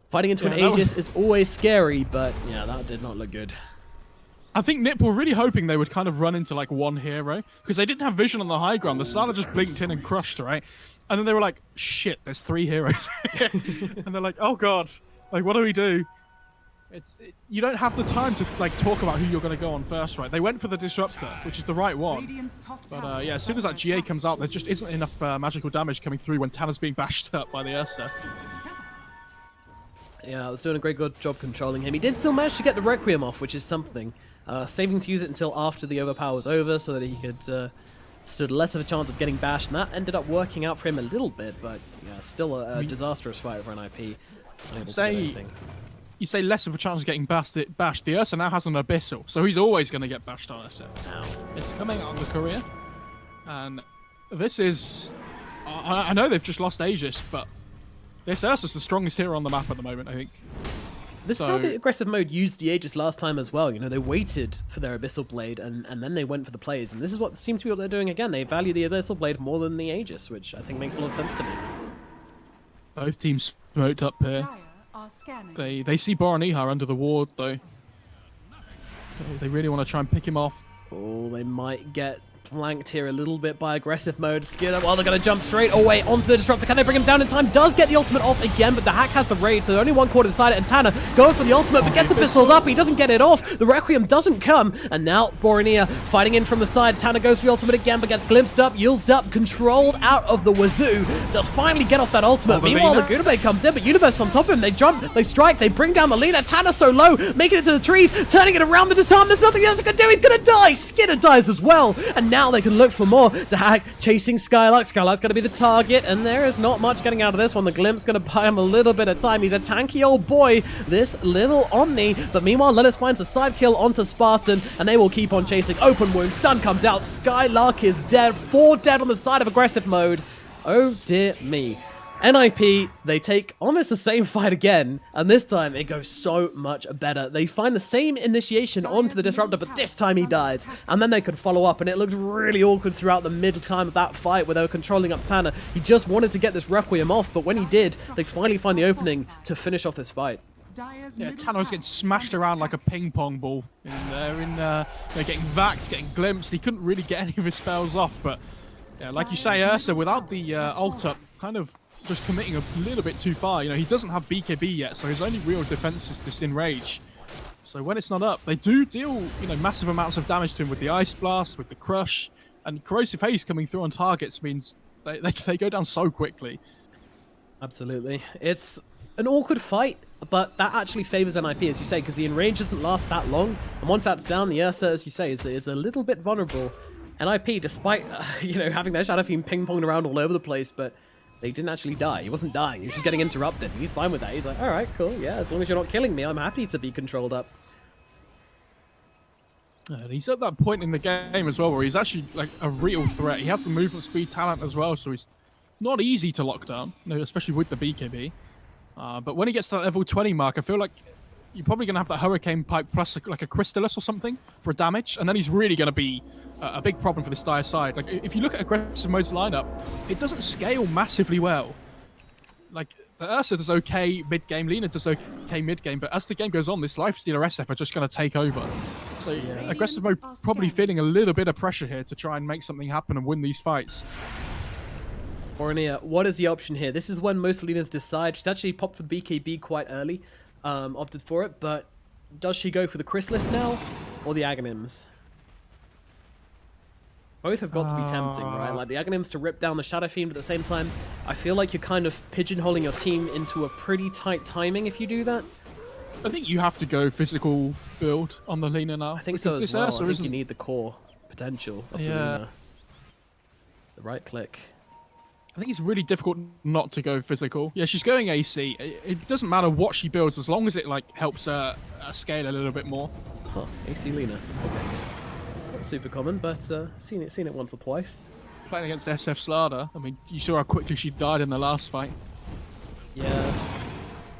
Fighting into an Aegis is always scary, but yeah, that did not look good. I think NiP were really hoping they would kind of run into like one hero, because they didn't have vision on the high ground. The Slardar just blinked in and crushed, right? And then they were like, shit, there's 3 heroes. And they're like, oh god, like what do we do? You don't have the time to like talk about who you're going to go on first, right? They went for the Disruptor, which is the right one. But yeah, as soon as that GA comes out, there just isn't enough magical damage coming through when Tanner's being bashed up by the Ursa. Yeah, I was doing a great good job controlling him. He did still manage to get the Requiem off, which is something. Saving to use it until after the overpower was over, so that he could stood less of a chance of getting bashed, and that ended up working out for him a little bit. But yeah, still a disastrous fight for NiP. Unable to get anything. You say less of a chance of getting bashed. The Ursa now has an Abyssal, so he's always going to get bashed on SF. It's coming out on the courier, and this is... I know they've just lost Aegis, but this Ursa's the strongest hero on the map at the moment, I think. This is how the aggressive mode used the Aegis last time as well. You know, they waited for their Abyssal Blade and then they went for the plays. And this is what seems to be what they're doing again. They value the Abyssal Blade more than the Aegis, which I think makes a lot of sense to me. Both teams smoked up here. Dire are scanning. They see Boroniha under the ward, though. They really want to try and pick him off. Oh, they might get flanked here a little bit by aggressive mode. Skidder, well, they're going to jump straight away onto the Disruptor. Can they bring him down in time? Does get the ultimate off again, but the hack has the raid, so only one quarter inside it, and Tanner going for the ultimate, but gets a pistoled up. He doesn't get it off. The Requiem doesn't come, and now Boroniha fighting in from the side. Tanner goes for the ultimate again, but gets glimpsed up, yielded up, controlled out of the wazoo. Does finally get off that ultimate. Meanwhile, the Guna Blade comes in, but Universe on top of him. They jump, they strike, they bring down the leader. Tanner so low, making it to the trees, turning it around the disarm. There's nothing else he can do. He's going to die. Skidder dies as well, and now they can look for more to hack, chasing Skylark. Skylark's going to be the target, and there is not much getting out of this one. The Glimpse going to buy him a little bit of time. He's a tanky old boy, this little Omni, but meanwhile, Lennis finds a side kill onto Spartan, and they will keep on chasing. Open wound, stun comes out, Skylark is dead, 4 dead on the side of aggressive mode. Oh dear me. NiP, they take almost the same fight again, and this time it goes so much better. They find the same initiation onto the Disruptor, but this time he dies. And then they could follow up, and it looked really awkward throughout the mid-time of that fight where they were controlling up Tanner. He just wanted to get this Requiem off, but when he did, they finally find the opening to finish off this fight. Yeah, Tanner was getting smashed around like a ping pong ball in there, getting vaxxed, getting glimpsed. He couldn't really get any of his spells off, but yeah, like you say, Ursa, without the ult up, kind of just committing a little bit too far. You know, he doesn't have BKB yet, so his only real defense is this Enrage. So when it's not up, they do deal, you know, massive amounts of damage to him with the Ice Blast, with the Crush, and Corrosive Haze coming through on targets means they go down so quickly. Absolutely. It's an awkward fight, but that actually favors NiP, as you say, because the Enrage doesn't last that long, and once that's down, the Ursa, as you say, is a little bit vulnerable. NiP, despite, you know, having their Shadow Fiend ping-ponged around all over the place, but they didn't actually die. He wasn't dying. He was just getting interrupted. He's fine with that. He's like, all right, cool. Yeah, as long as you're not killing me, I'm happy to be controlled up. And he's at that point in the game as well where he's actually like a real threat. He has the movement speed talent as well, so he's not easy to lock down, you know, especially with the BKB. But when he gets to that level 20 mark, I feel like you're probably going to have that Hurricane Pipe plus like a Crystallis or something for damage, and then he's really going to be a big problem for this Dire side. Like, if you look at aggressive mode's lineup, it doesn't scale massively well. Like, the Ursa does okay mid-game, Lina does okay mid-game, but as the game goes on, this Lifestealer SF are just going to take over. So aggressive mode probably feeling a little bit of pressure here to try and make something happen and win these fights. Boroniha, what is the option here? This is when most Linas decide. She's actually popped for BKB quite early, opted for it, but does she go for the Chrysalis now or the Aghanims? Both have got to be tempting, right? Like the Aghanims to rip down the Shadow Fiend, but at the same time, I feel like you're kind of pigeonholing your team into a pretty tight timing if you do that. I think you have to go physical build on the Lina now. I think so as well. Ursa I think you need the core potential of the Lina. The right click. I think it's really difficult not to go physical. Yeah, she's going AC. It doesn't matter what she builds as long as it like helps her scale a little bit more. Huh, AC Lina. Okay. Not super common, but seen it once or twice. Playing against SF Slada, I mean, you saw how quickly she died in the last fight. Yeah.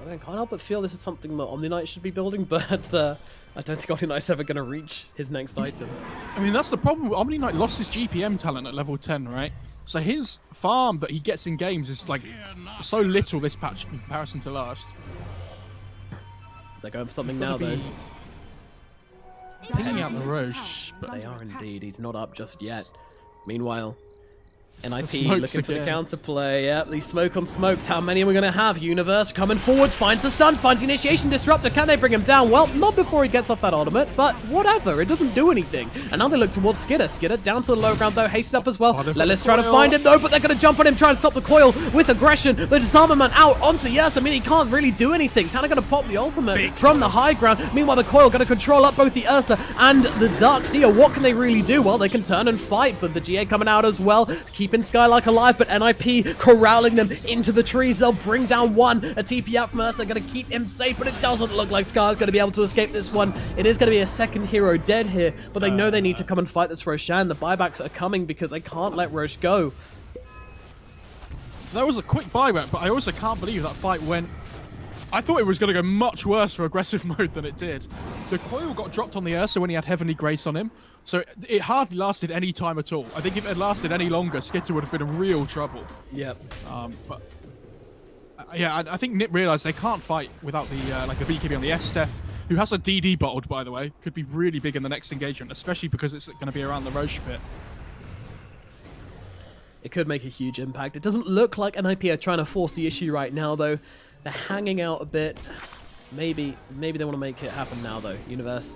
I can't help but feel this is something that Omni Knight should be building, but I don't think Omni Knight's ever going to reach his next item. I mean, that's the problem. Omni Knight lost his GPM talent at level 10, right? So his farm that he gets in games is like so little this patch in comparison to last. They're going for something now, though. Picking out the Roche, but they are indeed. He's not up just yet. Meanwhile, NiP looking for the counterplay. Yep, these smoke on smokes. How many are we going to have? Universe coming forwards, finds the stun, finds the initiation disruptor. Can they bring him down? Well, not before he gets off that ultimate, but whatever. It doesn't do anything. And now they look towards Skidder. Skidder down to the low ground, though. Hasted up as well. Let's try to find him, though, but they're going to jump on him, try and stop the coil with aggression. The disarmament out onto the Ursa. I mean, he can't really do anything. Tanner going to pop the ultimate from the high ground. Meanwhile, the coil going to control up both the Ursa and the Dark Seer. What can they really do? Well, they can turn and fight, but the GA coming out as well, keeping Skylark alive. But NiP corralling them into the trees. They'll bring down one. A TP out from Ursa, going to keep him safe, but it doesn't look like Scar's going to be able to escape this one. It is going to be a second hero dead here, but they know they need to come and fight this Roshan. The buybacks are coming because they can't let Roche go. That was a quick buyback, but I also can't believe that fight went I thought it was going to go much worse for aggressive mode than it did. The coil got dropped on the Ursa when he had Heavenly Grace on him, so it hardly lasted any time at all. I think if it had lasted any longer, Skitter would have been in real trouble. Yep. But yeah, I think NiP realised they can't fight without the like the BKB on the S-Steph, who has a DD bottled, by the way. Could be really big in the next engagement, especially because it's going to be around the Roche pit. It could make a huge impact. It doesn't look like NiP are trying to force the issue right now, though. They're hanging out a bit. Maybe they want to make it happen now, though. Universe.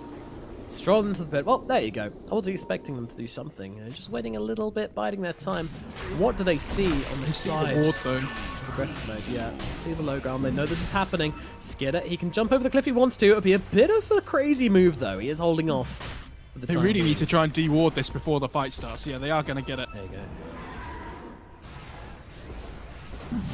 Stroll into the pit. Well, there you go. I wasn't expecting them to do something. They're just waiting a little bit, biding their time. What do they see on the side? The ward, though. Aggressive mode, yeah. See the low ground. They know this is happening. Skitter, he can jump over the cliff if he wants to. It'll be a bit of a crazy move, though. He is holding off. They really need to try and de-ward this before the fight starts. Yeah, they are going to get it. There you go.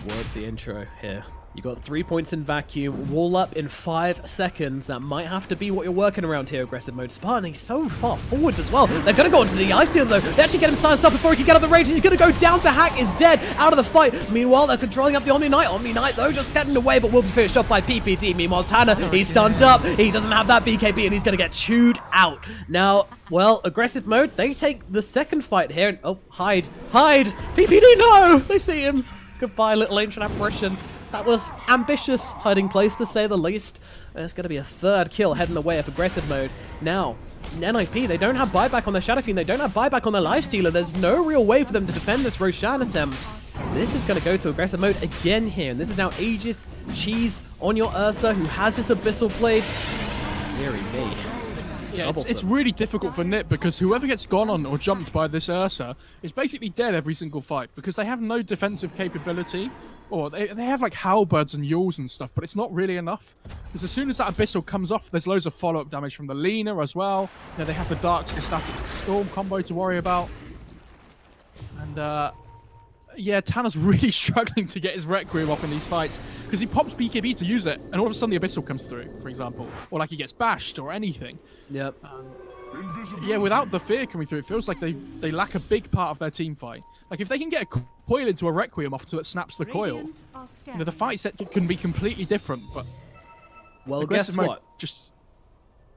What's the intro here? You got 3 points in vacuum, wall up in 5 seconds. That might have to be what you're working around here, aggressive mode. Spartan, he's so far forwards as well. They're going to go into the ice field though. They actually get him silenced up before he can get out of the range. He's going to go down to Hack, is dead, out of the fight. Meanwhile, they're controlling up the Omni Knight. Omni Knight though, just getting away, but will be finished off by PPD. Meanwhile, Tanner, he's stunned up. He doesn't have that BKB and he's going to get chewed out. Now, well, aggressive mode, they take the second fight here. And, oh, hide. PPD, no! They see him. Goodbye, little ancient apparition. That was ambitious hiding place, to say the least. There's going to be a third kill heading the way of aggressive mode. Now, NiP, they don't have buyback on their Shadow Fiend. They don't have buyback on their Lifestealer. There's no real way for them to defend this Roshan attempt. This is going to go to aggressive mode again here. And this is now Aegis Cheese on your Ursa, who has this Abyssal Blade. Deary me. Yeah, it's really difficult for NiP because whoever gets gone on or jumped by this Ursa is basically dead every single fight because they have no defensive capability. Or they have like halberds and yules and stuff, but it's not really enough. Because as soon as that Abyssal comes off, there's loads of follow-up damage from the Lina as well. You know, they have the Dark Static Storm combo to worry about. And yeah, Tanner's really struggling to get his Requiem off in these fights because he pops BKB to use it, and all of a sudden the Abyssal comes through, for example. Or like he gets bashed or anything. Yep. Yeah, without the fear coming through, it feels like they lack a big part of their team fight. Like if they can get a coil into a Requiem off so it snaps the coil, you know, the fight set can be completely different. But well, guess what? Just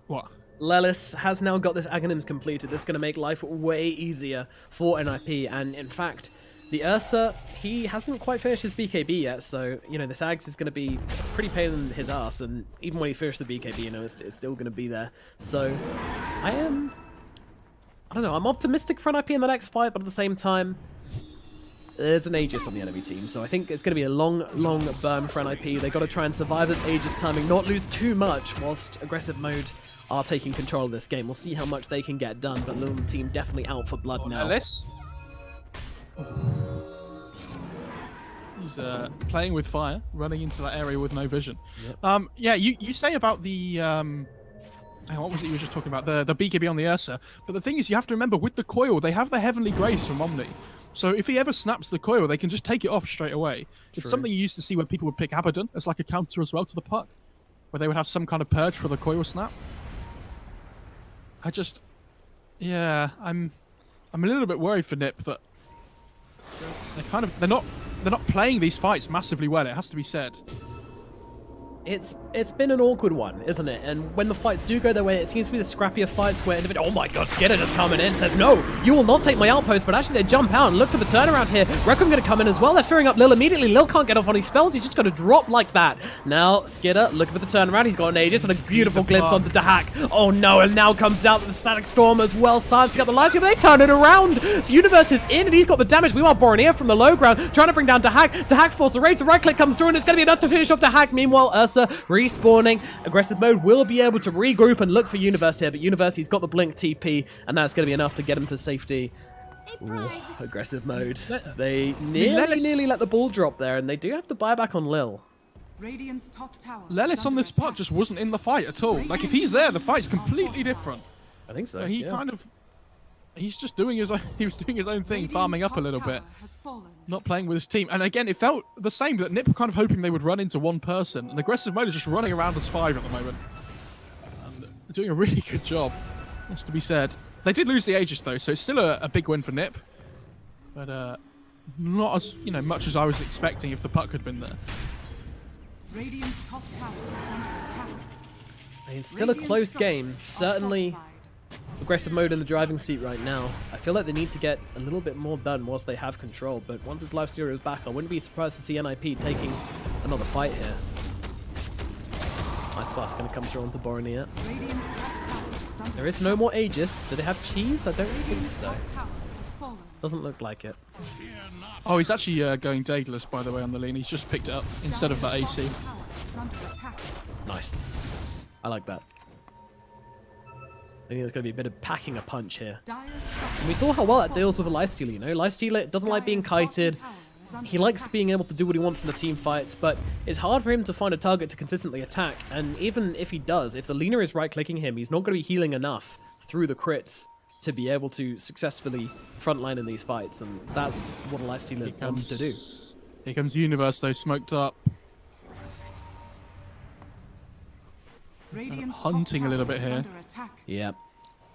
what? Lelis has now got this Aghanims completed. This is going to make life way easier for NiP, and in fact, the Ursa, he hasn't quite finished his BKB yet, so, you know, this Ags is going to be pretty pain in his ass, and even when he's finished the BKB, you know, it's still going to be there. So, I don't know, I'm optimistic for NiP in the next fight, but at the same time, there's an Aegis on the enemy team, so I think it's going to be a long burn for NiP. They've got to try and survive this Aegis timing, not lose too much, whilst aggressive mode are taking control of this game. We'll see how much they can get done, but Little Team definitely out for blood now. Ellis? He's playing with fire, running into that area with no vision. Yep. Yeah, you say about the what was it you were just talking about? The BKB on the Ursa. But the thing is, you have to remember, with the coil, they have the Heavenly Grace from Omni. So if he ever snaps the coil, they can just take it off straight away. It's True. something you used to see when people would pick Abaddon as like a counter as well to the puck, where they would have some kind of purge for the coil snap. Yeah, I'm a little bit worried for NiP that they're not playing these fights massively well. It has to be said. It's been an awkward one, isn't it? And when the fights do go their way, it seems to be the scrappier fights where oh my god, Skitter just coming in, says, no, you will not take my outpost, but actually they jump out and look for the turnaround here. Requiem going to come in as well. They're fearing up Lil immediately. Lil can't get off on his spells. He's just going to drop like that. Now, Skitter looking for the turnaround. He's got an Aegis and a beautiful glimpse onto Dahak. Oh no, and now comes out the Static Storm as well. Silencing got the life steal, but they turn it around. So Universe is in and he's got the damage. We want Boronier from the low ground, trying to bring down Dahak. Dahak forces the rage. The right click comes through and it's going to be enough to finish off Dahak. Meanwhile, Ursa respawning. Aggressive mode will be able to regroup and look for Universe here, but Universe, he's got the blink TP, and that's going to be enough to get him to safety. Ooh, aggressive mode. They nearly let the ball drop there, and they do have to buy back on Lil. Radiant's top tower. Lelis on this part just wasn't in the fight at all. Like if he's there, the fight's completely different. I think so. He's just doing his own thing, farming up a little bit, not playing with his team. And again, it felt the same, that NiP were kind of hoping they would run into one person. And aggressive mode is just running around as 5 at the moment. And they're doing a really good job, has to be said. They did lose the Aegis though, so it's still a big win for NiP. But not as much as I was expecting if the puck had been there. Radiant's top tower is under attack. It's still a close game. Certainly aggressive mode in the driving seat right now. I feel like they need to get a little bit more done whilst they have control, but once this lifestealer is back, I wouldn't be surprised to see NiP taking another fight here. Nice pass going to come through onto Boromir. Radiant's top tower is under There is no more Aegis. Do they have cheese? I don't think so. top tower has fallen. Doesn't look like it. Oh, he's actually going Daedalus, by the way, on the lane. He's just picked it up instead of that AC. Top tower is under attack. Nice. I like that. I think there's going to be a bit of packing a punch here. Dire's top And we saw how well that deals with a lifestealer, you know? Lifestealer doesn't like being kited. He likes being able to do what he wants in the team fights, but it's hard for him to find a target to consistently attack. And even if he does, if the leaner is right-clicking him, he's not going to be healing enough through the crits to be able to successfully frontline in these fights. And that's what a lifestealer wants to do. Here comes Universe, though, smoked up. Radiant's hunting a little bit is here. under attack. Yeah.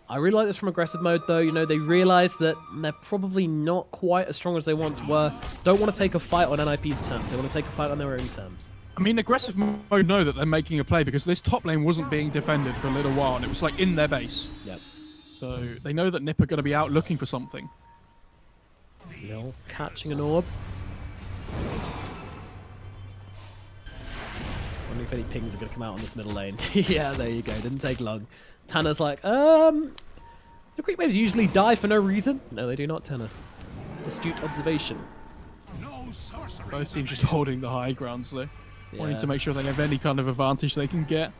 I really like this from aggressive mode, though. You know, they realize that they're probably not quite as strong as they once were. Don't want to take a fight on NiP's terms. They want to take a fight on their own terms. I mean, aggressive mode know that they're making a play because this top lane wasn't being defended for a little while, and it was like in their base. Yep. So they know that NiP are going to be out looking for something. Lil catching an orb. Wondering if any pings are going to come out on this middle lane. Yeah, there you go. Didn't take long. Tanner's like, the creep waves usually die for no reason. No, they do not, Tanner. Astute observation. Both teams just holding the high grounds, though. Wanting Yeah. to make sure they have any kind of advantage they can get.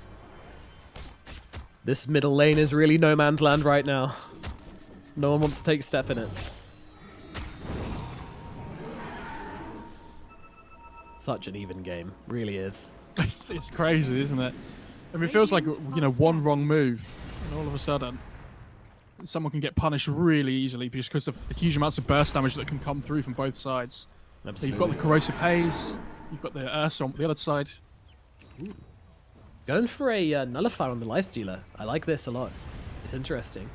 This middle lane is really no man's land right now. No one wants to take a step in it. Such an even game. Really is. It's crazy, isn't it? I mean, it feels like, you know, one wrong move, and all of a sudden, someone can get punished really easily just because of the huge amounts of burst damage that can come through from both sides. So Absolutely. you've got the corrosive haze, you've got the Ursa on the other side. Going for a nullifier on the lifestealer. I like this a lot. It's interesting.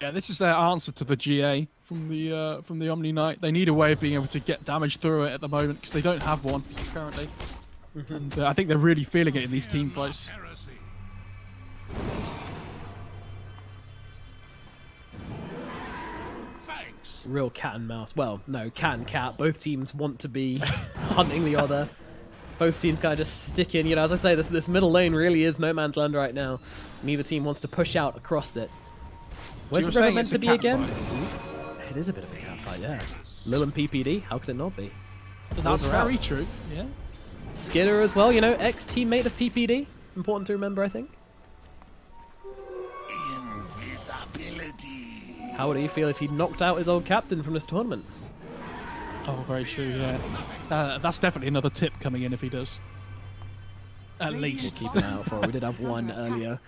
Yeah, this is their answer to the GA from the Omni Knight. They need a way of being able to get damage through it at the moment because they don't have one currently. And I think they're really feeling it in these team fights. Real cat and mouse. Well, no, cat and cat. Both teams want to be hunting the other. Both teams kind of just stick in. You know, as I say, this middle lane really is no man's land right now. Neither team wants to push out across it. Where's the river meant to be again? It is a bit of a cat fight, yeah. Lil and PPD, how could it not be? That's Those are out. very true. Yeah. Skidder as well, you know, ex-teammate of PPD. Important to remember, I think. How would he feel if he knocked out his old captain from this tournament? Oh, very true. Yeah. That's definitely another tip coming in if he does. At least. Keep an eye out for it. We did have one earlier.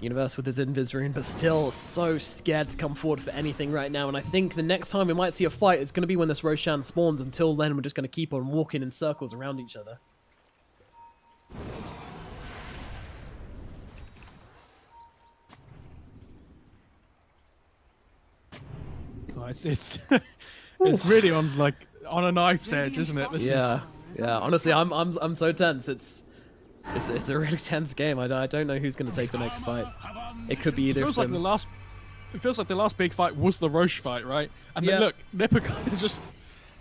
Universe with his invis rune, but still so scared to come forward for anything right now. And I think the next time we might see a fight is going to be when this Roshan spawns. Until then, we're just going to keep on walking in circles around each other. Oh, it's really on a knife's edge, isn't it? This Yeah. Honestly, I'm so tense. It's a really tense game. I don't know who's going to take the next fight. It could be either It of feels like them. it feels like the last big fight was the Roche fight, right? And Yeah. then look, NiP are kind of just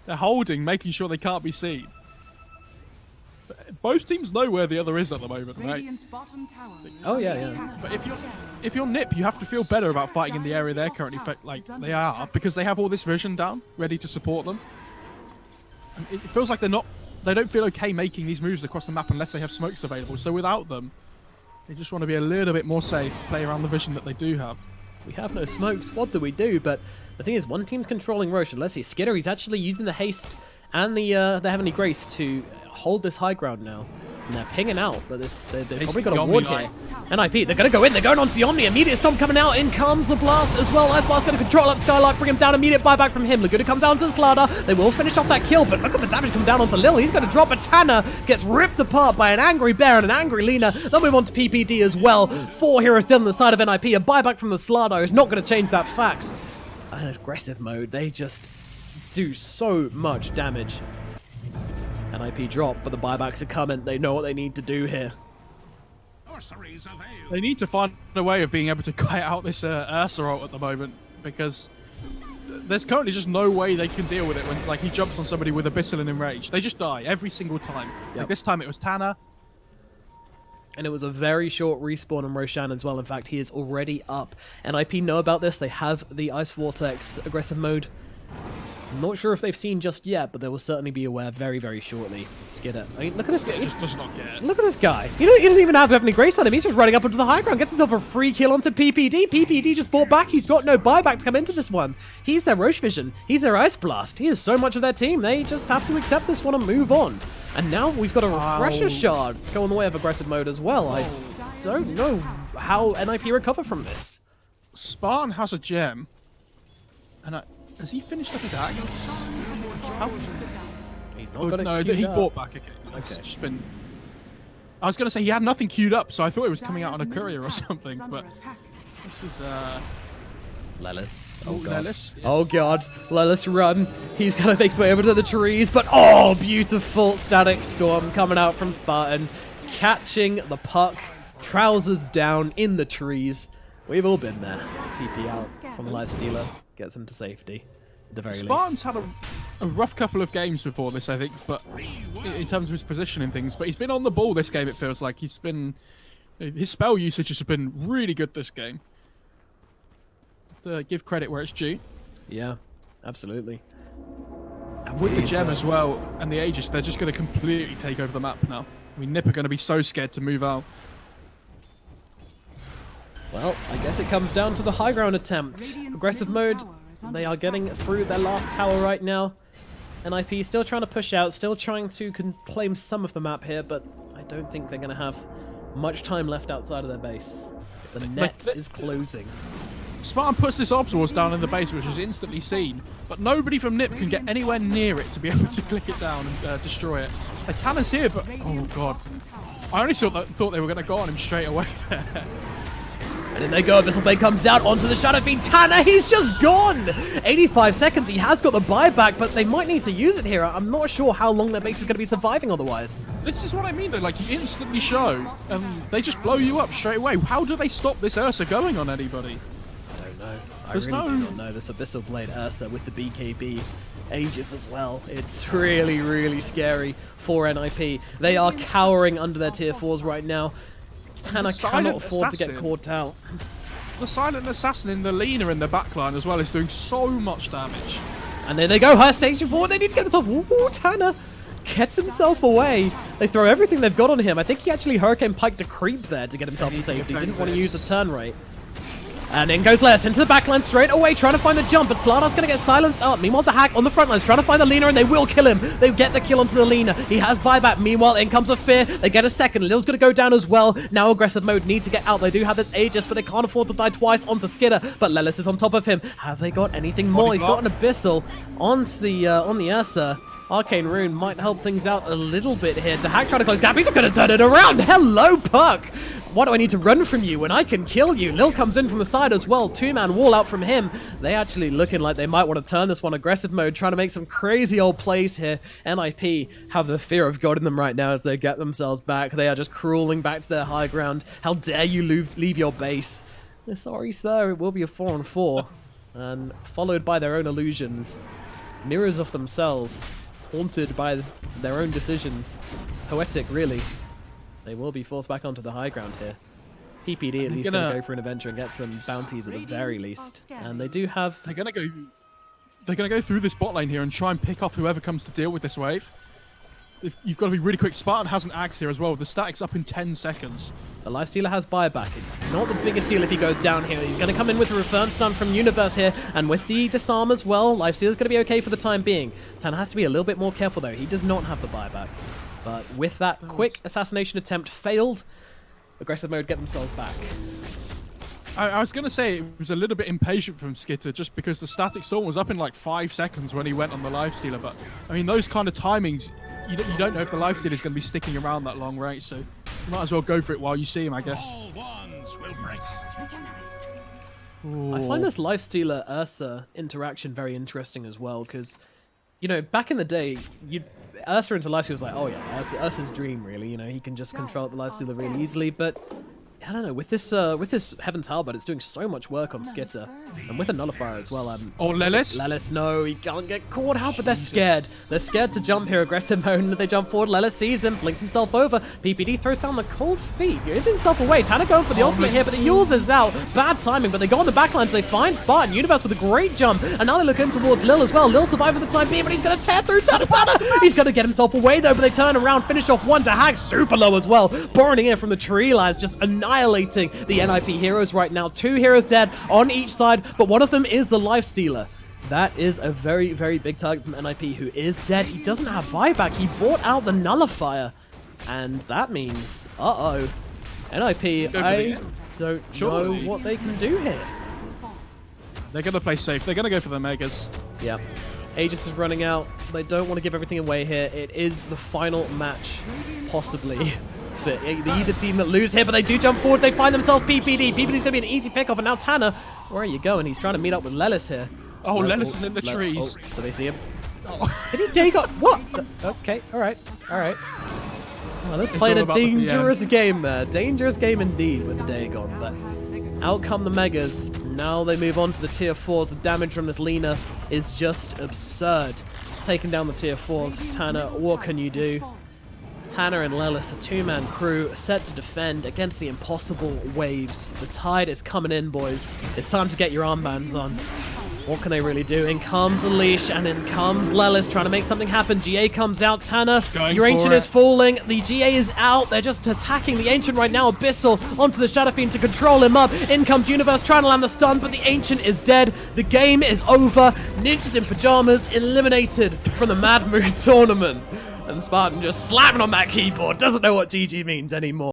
they're holding, making sure they can't be seen. But both teams know where the other is at the moment, right? Radiant's bottom tower is Oh, yeah, under yeah. attack. But if you're NiP, you have to feel better about fighting in the area they're currently they are, because they have all this vision down, ready to support them. And it feels like they don't feel okay making these moves across the map unless they have smokes available. So without them, they just want to be a little bit more safe, play around the vision that they do have. We have no smokes. What do we do? But the thing is, one team's controlling Roche. Let's see, Skidder, he's actually using the haste and the Heavenly Grace to hold this high ground now. And they're pinging out, but they've probably got a ward here. NiP, they're going to go in. They're going onto the Omni. Immediate Stomp coming out. In comes the blast as well. Icebar's going to control up Skylark, bring him down. Immediate buyback from him. Laguna comes down to the Slardar. They will finish off that kill, but look at the damage coming down onto Lil. He's going to drop a Tanner. Gets ripped apart by an angry Bear and an angry Lina. They'll move on to PPD as well. 4 heroes still on the side of NiP. A buyback from the Slardar is not going to change that fact. And aggressive mode, they just do so much damage. NiP drop, but the buybacks are coming. They know what they need to do here. They need to find a way of being able to kite out this Ursa ult at the moment, because there's currently just no way they can deal with it when it's like he jumps on somebody with Abyssal and Enrage. They just die every single time. Yep. Like this time it was Tanner. And it was a very short respawn on Roshan as well. In fact, he is already up. NiP know about this. They have the Ice Vortex aggressive mode. I'm not sure if they've seen just yet, but they will certainly be aware very, very shortly. Skidder. I mean, look at this guy. He just does not get it. Look at this guy. He doesn't even have any grace on him. He's just running up into the high ground. Gets himself a free kill onto PPD. PPD just bought back. He's got no buyback to come into this one. He's their Roche Vision. He's their Ice Blast. He is so much of their team. They just have to accept this one and move on. And now we've got a Refresher Shard going the way of aggressive mode as well. I don't know how NiP recover from this. Spartan has a gem. And has he finished up his axe? He's not got it no, queued he up. bought back. Okay. It's just been... I was going to say he had nothing queued up, so I thought it was coming out on a courier or something. But this is... Lelis. Oh god. Lelis. Yeah. Oh god. Lelis run. He's gonna make his way over to the trees, but oh, beautiful static storm coming out from Spartan. Catching the puck. Trousers down in the trees. We've all been there. TP out from the Lifestealer. Gets him to safety. At the very Spartan's least. had a rough couple of games before this, I think, but in terms of his position and things. But he's been on the ball this game, it feels like. His spell usage has been really good this game. To give credit where it's due. Yeah, absolutely. And with the gem as well and the Aegis, they're just going to completely take over the map now. I mean, NiP are going to be so scared to move out. Well, I guess it comes down to the high ground attempt. Aggressive mode. They are getting through their last tower right now. NiP still trying to push out, still trying to claim some of the map here, but I don't think they're going to have much time left outside of their base. The net is closing. Spartan puts this Obs Wars down in the base, which is instantly seen, but nobody from NiP can get anywhere near it to be able to click it down and destroy it. Like, Tanner's here, but oh god. I only thought they were going to go on him straight away there. And in they go, Abyssal Blade comes down onto the Shadow Fiend. Tanner, he's just gone! 85 seconds, he has got the buyback, but they might need to use it here. I'm not sure how long their base is going to be surviving otherwise. This is what I mean though, like you instantly show, and they just blow you up straight away. How do they stop this Ursa going on anybody? I don't know. I There's really do not know. This Abyssal Blade Ursa with the BKB Aegis as well. It's really, really scary for NiP. They are cowering under their tier 4s right now. Tanner cannot afford to get caught out. The Silent Assassin in the Lina in the backline as well is doing so much damage. And there they go, her station 4. They need to get themselves. Ooh, Tanner gets himself away. They throw everything they've got on him. I think he actually Hurricane Piked to creep there to get himself to safety. Didn't want to use the turn rate. And in goes Les into the backline straight away, trying to find the jump, but Slardar's going to get silenced up. Meanwhile, the Hack on the front lines, trying to find the Lina, and they will kill him. They get the kill onto the Lina. He has buyback. Meanwhile, in comes a Fear. They get a second. Lil's going to go down as well. Now aggressive mode need to get out. They do have this Aegis, but they can't afford to die twice onto Skidder. But Lelis is on top of him. Have they got anything more? He's got an Abyssal onto the on the Ursa. Arcane Rune might help things out a little bit here. To Hack trying to close gap. He's going to turn it around. Hello, Puck. Why do I need to run from you when I can kill you? Lil comes in from the side as well. Two-man wall out from him. They actually looking like they might want to turn this one aggressive mode, trying to make some crazy old plays here. NiP have the fear of God in them right now as they get themselves back. They are just crawling back to their high ground. How dare you leave your base? Sorry, sir. It will be a 4-on-4. And followed by their own illusions. Mirrors of themselves. Haunted by their own decisions. Poetic, really. They will be forced back onto the high ground here. PPD at least going to go for an adventure and get some bounties at the very least. And they do have... They're going to go through this bot lane here and try and pick off whoever comes to deal with this wave. You've got to be really quick. Spartan has an axe here as well. The static's up in 10 seconds. The Lifestealer has buyback. It's not the biggest deal if he goes down here. He's going to come in with a return stun from Universe here. And with the disarm as well, Lifestealer's going to be okay for the time being. Tanner has to be a little bit more careful though. He does not have the buyback. But with that quick assassination attempt failed, aggressive mode get themselves back. I was going to say it was a little bit impatient from Skitter just because the static storm was up in like 5 seconds when he went on the Lifestealer. But I mean, those kind of timings, you don't know if the Lifestealer is going to be sticking around that long, right? So you might as well go for it while you see him, I guess. I find this Lifestealer Ursa interaction very interesting as well because You know, back in the day, Ursa into Lifesteal was like, oh yeah, Ursa's dream, really. You know, he can just control the Lifestealer really easily, but I don't know, with this Heaven's Halberd, it's doing so much work on Skitter, and with a Nullifier as well. Oh, Lelis? Lelis, no, he can't get caught out, but they're scared. They're scared to jump here, aggressive mode, and if they jump forward, Lelis sees him, blinks himself over. PPD throws down the cold feet, gives himself away. Tanner going for the ultimate here, but the Yules is out. Bad timing, but they go on the backline, so they find Spartan Universe with a great jump, and now they look in towards Lil as well. Lil survives with the climb beam, but he's going to tear through Tanner. He's going to get himself away, though, but they turn around, finish off one to Hag, super low as well. Burning in from the tree lines, just annihilating the NiP heroes right now. 2 heroes dead on each side, but one of them is the Lifestealer. That is a very, very big target from NiP, who is dead. He doesn't have buyback. He bought out the Nullifier, and that means, NiP, I don't know what they can do here. They're going to play safe. They're going to go for the Megas. Yeah. Aegis is running out. They don't want to give everything away here. It is the final match, possibly, for either team that lose here, but they do jump forward. They find themselves PPD. PPD's going to be an easy pickoff, and now Tanner, where are you going? He's trying to meet up with Lelis here. Oh, Lelis is in the trees. Oh, do they see him? Oh. Did he dig up? What? Okay, alright. Well, let's play a dangerous game there. Dangerous game indeed with the Dagon, but out come the Megas. Now they move on to the tier 4s. The damage from this Lina is just absurd. Taking down the tier 4s. Tanner, what can you do? Tanner and Lelis, a 2-man crew, set to defend against the impossible waves. The tide is coming in, boys. It's time to get your armbands on. What can they really do? In comes Unleash, and in comes Lelis trying to make something happen. GA comes out. Tanner, your Ancient is falling. The GA is out. They're just attacking the Ancient right now. Abyssal onto the Shadow Fiend to control him up. In comes Universe trying to land the stun, but the Ancient is dead. The game is over. Ninjas in Pyjamas eliminated from the Mad Mood tournament. And Spartan just slamming on that keyboard. Doesn't know what GG means anymore.